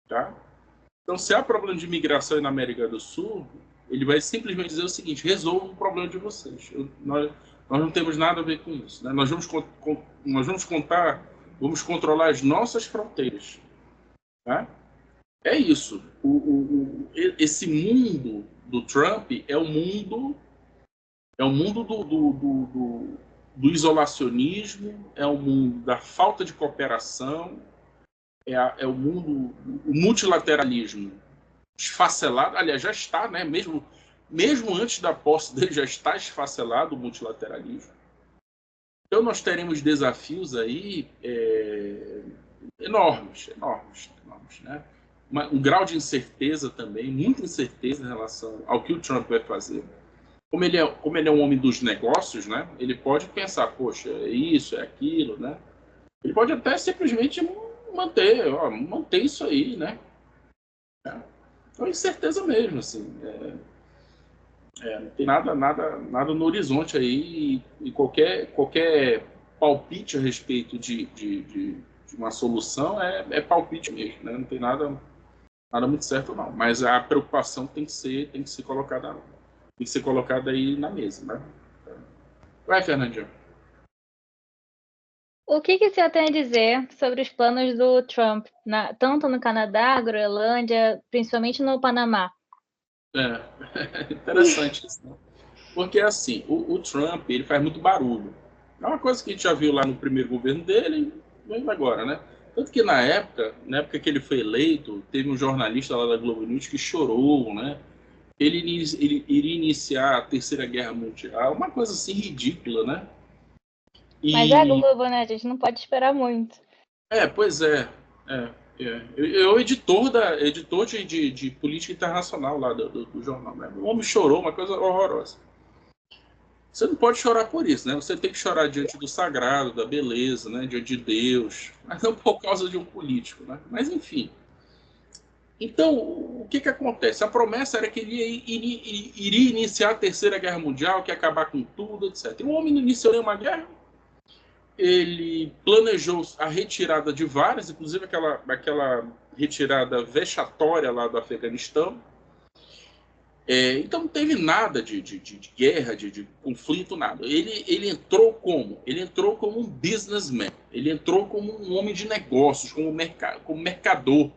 Tá? Então, se há problema de imigração na América do Sul, ele vai simplesmente dizer o seguinte: resolva o problema de vocês. Nós não temos nada a ver com isso. Né? Nós vamos controlar as nossas fronteiras. Tá? É isso. Esse mundo do Trump é o mundo do isolacionismo, é o mundo da falta de cooperação, é o mundo o multilateralismo esfacelado. Aliás, já está, né? Mesmo antes da posse dele, já está esfacelado o multilateralismo. Então nós teremos desafios aí enormes, né? Um grau de incerteza também, muita incerteza em relação ao que o Trump vai fazer. Como ele é um homem dos negócios, né? Ele pode pensar, poxa, é isso, é aquilo, né? Ele pode até simplesmente manter isso aí, né? Então, incerteza mesmo, assim. Não tem nada no horizonte aí e qualquer palpite a respeito de uma solução é palpite mesmo, né? Não tem nada muito certo, não. Mas a preocupação tem que ser colocada aí na mesa, né? Vai, Fernandinho. O que você tem a dizer sobre os planos do Trump, tanto no Canadá, Groenlândia, principalmente no Panamá? Interessante isso, né? Porque, assim, o Trump, ele faz muito barulho. É uma coisa que a gente já viu lá no primeiro governo dele, mesmo agora, né? Tanto que na época que ele foi eleito, teve um jornalista lá da Globo News que chorou, né? Ele iria iniciar a Terceira Guerra Mundial, uma coisa assim ridícula, né? Mas é a Globo, né? A gente não pode esperar muito. Pois é. Eu editor de política internacional lá do jornal, né? O homem chorou, uma coisa horrorosa. Você não pode chorar por isso, né? Você tem que chorar diante do sagrado, da beleza, né? Diante de Deus, mas não por causa de um político, né? Mas enfim. Então, o que acontece? A promessa era que ele iria iniciar a Terceira Guerra Mundial, que ia acabar com tudo, etc. E o homem não iniciou nenhuma guerra. Ele planejou a retirada de várias, inclusive aquela retirada vexatória lá do Afeganistão. Então não teve nada de guerra, de conflito, nada. Ele entrou como? Ele entrou como um businessman. Ele entrou como um homem de negócios, como mercador.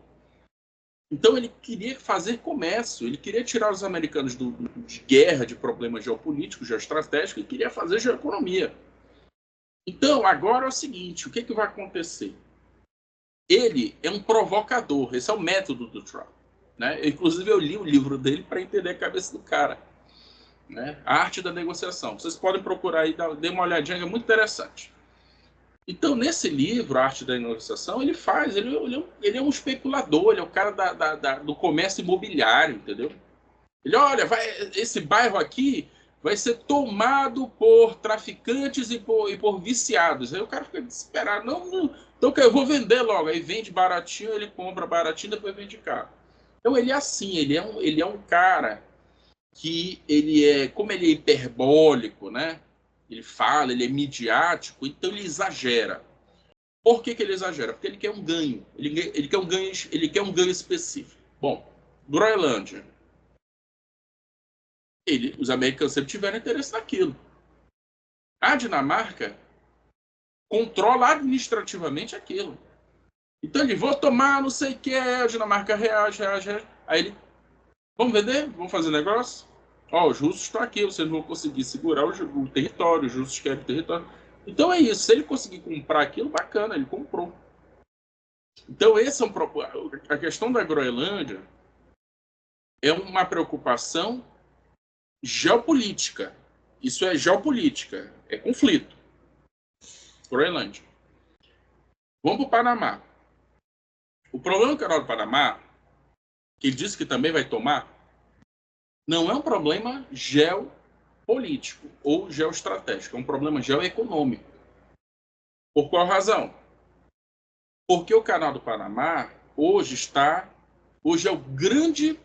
Então ele queria fazer comércio, ele queria tirar os americanos de guerra, de problemas geopolíticos, geoestratégicos, e queria fazer geoeconomia. Então, agora é o seguinte, o que vai acontecer? Ele é um provocador, esse é o método do Trump. Né? Inclusive, eu li o livro dele para entender a cabeça do cara. Né? A arte da negociação. Vocês podem procurar aí, dê uma olhadinha, é muito interessante. Então, nesse livro, A Arte da Negociação, ele é um especulador, ele é o cara do comércio imobiliário, entendeu? Ele, olha, esse bairro aqui vai ser tomado por traficantes e por viciados. Aí o cara fica desesperado. Não, então eu vou vender logo. Aí vende baratinho, ele compra baratinho, depois vende caro. Então ele é assim, ele é um cara que como ele é hiperbólico, né? Ele fala, ele é midiático, então ele exagera. Por que ele exagera? Porque ele quer um ganho. Ele quer um ganho específico. Bom, Groenlândia. Os americanos sempre tiveram interesse naquilo. A Dinamarca controla administrativamente aquilo. Então ele, vou tomar não sei o que, a Dinamarca reage. Aí ele, vamos vender? Vamos fazer negócio? Os russos estão aqui, vocês não vão conseguir segurar o território, os russos querem o território. Então é isso, se ele conseguir comprar aquilo, bacana, ele comprou. Então a questão da Groenlândia é uma preocupação geopolítica. Isso é geopolítica, é conflito. Groenlândia. Vamos para o Panamá. O problema do canal do Panamá, que ele disse que também vai tomar, não é um problema geopolítico ou geoestratégico, é um problema geoeconômico. Por qual razão? Porque o canal do Panamá hoje é o grande...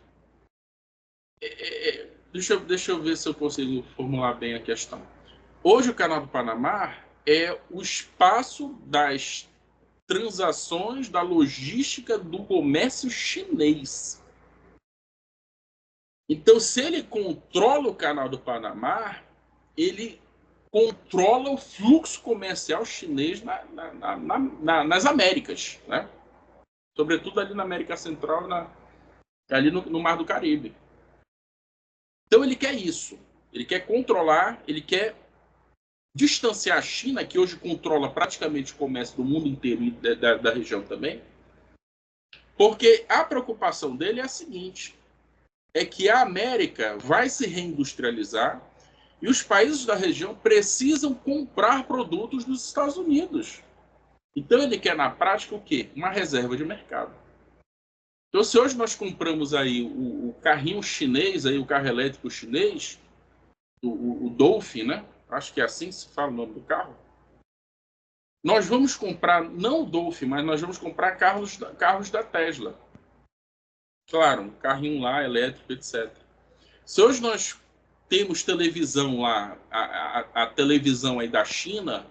Deixa eu ver se eu consigo formular bem a questão. Hoje o canal do Panamá é o espaço das transações, da logística do comércio chinês. Então, se ele controla o canal do Panamá, ele controla o fluxo comercial chinês nas Américas, né? Sobretudo ali na América Central, ali no Mar do Caribe. Então ele quer isso. Ele quer controlar, ele quer distanciar a China, que hoje controla praticamente o comércio do mundo inteiro e da região também, porque a preocupação dele é a seguinte, é que a América vai se reindustrializar e os países da região precisam comprar produtos dos Estados Unidos. Então ele quer, na prática, o quê? Uma reserva de mercado. Então, se hoje nós compramos aí o carrinho chinês, aí, o carro elétrico chinês, o Dolphin, né? Acho que é assim que se fala o nome do carro. Nós vamos comprar, não o Dolphin, mas nós vamos comprar carros da Tesla. Claro, um carrinho lá, elétrico, etc. Se hoje nós temos televisão lá, a televisão aí da China,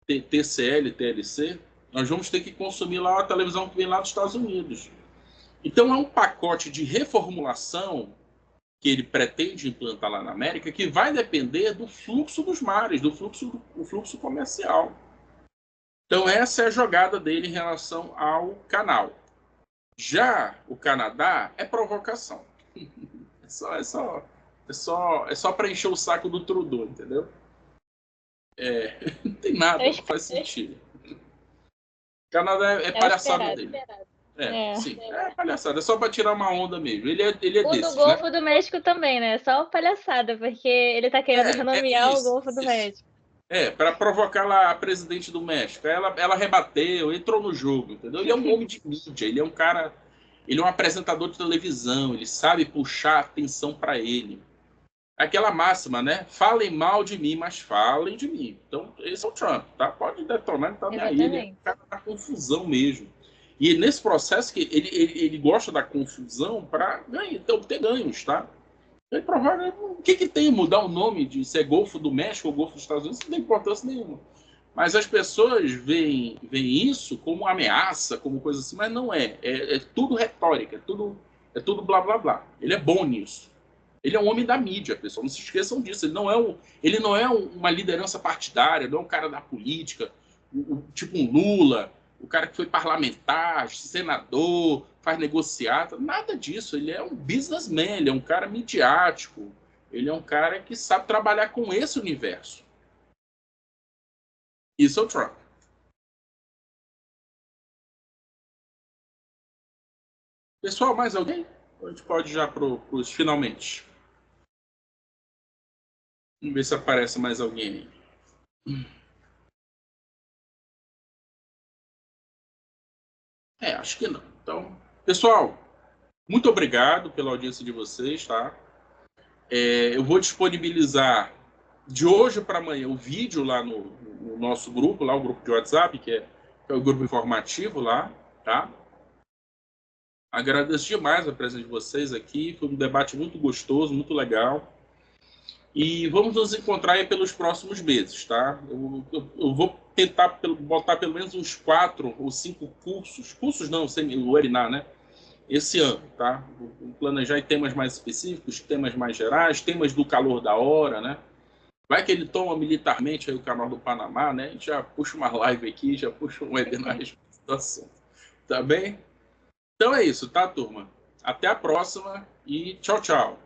TCL, TLC, nós vamos ter que consumir lá a televisão que vem lá dos Estados Unidos. Então é um pacote de reformulação que ele pretende implantar lá na América que vai depender do fluxo dos mares, do fluxo comercial. Então, essa é a jogada dele em relação ao canal. Já o Canadá é provocação. É só para encher o saco do Trudeau, entendeu? Não tem nada, não faz sentido. O Canadá é palhaçada dele. Sim, é palhaçada, é só para tirar uma onda mesmo. Ele é o desses, do Golfo do México também, né? Só palhaçada, porque ele tá querendo renomear o Golfo do México. Para provocar lá a presidente do México. Ela rebateu, entrou no jogo, entendeu? Ele é um homem de mídia, ele é um cara, ele é um apresentador de televisão, ele sabe puxar atenção para ele. Aquela máxima, né? Falem mal de mim, mas falem de mim. Então, esse é o Trump, tá? Pode detonar, tá aí. Ele é um cara da confusão mesmo. E nesse processo que ele gosta da confusão para obter ganhos, tá? O que tem mudar o nome de ser Golfo do México ou Golfo dos Estados Unidos? Não tem importância nenhuma. Mas as pessoas veem isso como ameaça, como coisa assim, mas não é. É tudo retórica, é tudo blá blá blá. Ele é bom nisso. Ele é um homem da mídia, pessoal. Não se esqueçam disso. Ele não é uma liderança partidária, não é um cara da política, tipo um Lula, o cara que foi parlamentar, senador, faz negociata, nada disso. Ele é um businessman, ele é um cara midiático, ele é um cara que sabe trabalhar com esse universo. Isso é o Trump. Pessoal, mais alguém? A gente pode já para os finalmente. Vamos ver se aparece mais alguém aí. Acho que não. Então, pessoal, muito obrigado pela audiência de vocês, tá? Eu vou disponibilizar de hoje para amanhã o vídeo lá no nosso grupo, lá o grupo de WhatsApp, que é o grupo informativo lá, tá? Agradeço demais a presença de vocês aqui, foi um debate muito gostoso, muito legal. E vamos nos encontrar aí pelos próximos meses, tá? Eu vou tentar botar pelo menos uns 4 ou 5 cursos não, sem o webinar, né? Esse ano, tá? Vou planejar em temas mais específicos, temas mais gerais, temas do calor da hora, né? Vai que ele toma militarmente aí o canal do Panamá, né? A gente já puxa uma live aqui, já puxa um webinar do assunto. Tá bem? Então é isso, tá, turma? Até a próxima e tchau, tchau.